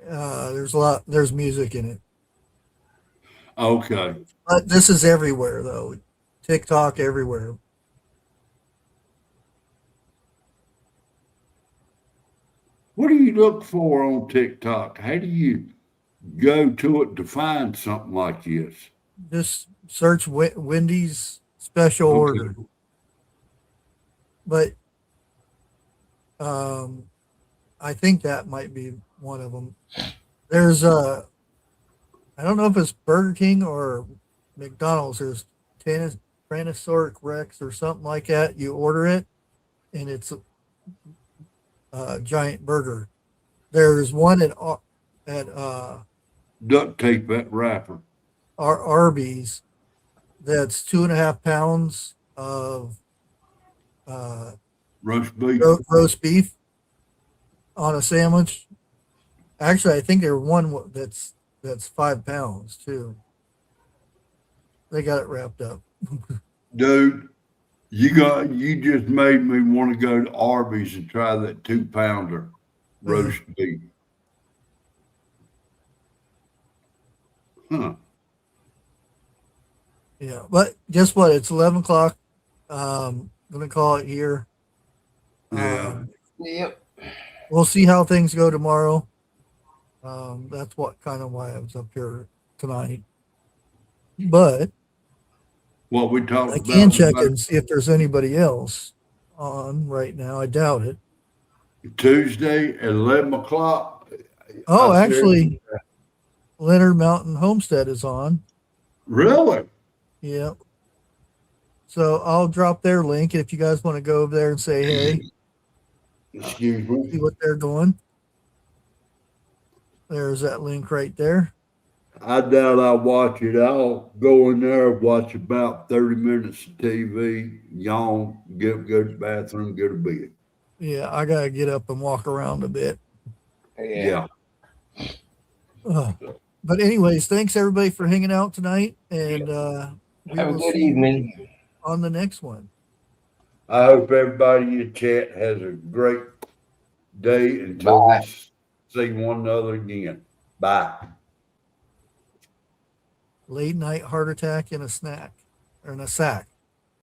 There's music in it. Okay. But this is everywhere though. TikTok everywhere. What do you look for on TikTok? How do you go to it to find something like this? Just search Wendy's special order. But I think that might be one of them. There's I don't know if it's Burger King or McDonald's. There's Tyrannosaurus Rex or something like that. You order it, and it's a giant burger. There's one at Duct tape that wrapper. Arby's that's 2.5 pounds of Roast beef. roast beef on a sandwich. Actually, I think there's one that's 5 pounds too. They got it wrapped up. Dude, you just made me want to go to Arby's and try that 2-pounder roast beef. Huh. Yeah, but guess what? It's 11 o'clock. Gonna call it here. Yeah. Yep. We'll see how things go tomorrow. That's why I was up here tonight. But What we talked I about. can check and see if there's anybody else on right now. I doubt it. Tuesday at 11 o'clock. Oh, actually, Leonard Mountain Homestead is on. Really? Yeah. So I'll drop their link if you guys want to go over there and say hey. Excuse me. See what they're doing. There's that link right there. I doubt I'll watch it. I'll go in there, watch about 30 minutes of TV, yawn, go to the bathroom, go to bed. Yeah, I gotta get up and walk around a bit. Yeah. But anyways, thanks everybody for hanging out tonight, and we Have a will good see you evening. on the next one. I hope everybody in the chat has a great day until Bye. we see one another again. Bye. Late night heart attack in a snack or in a sack.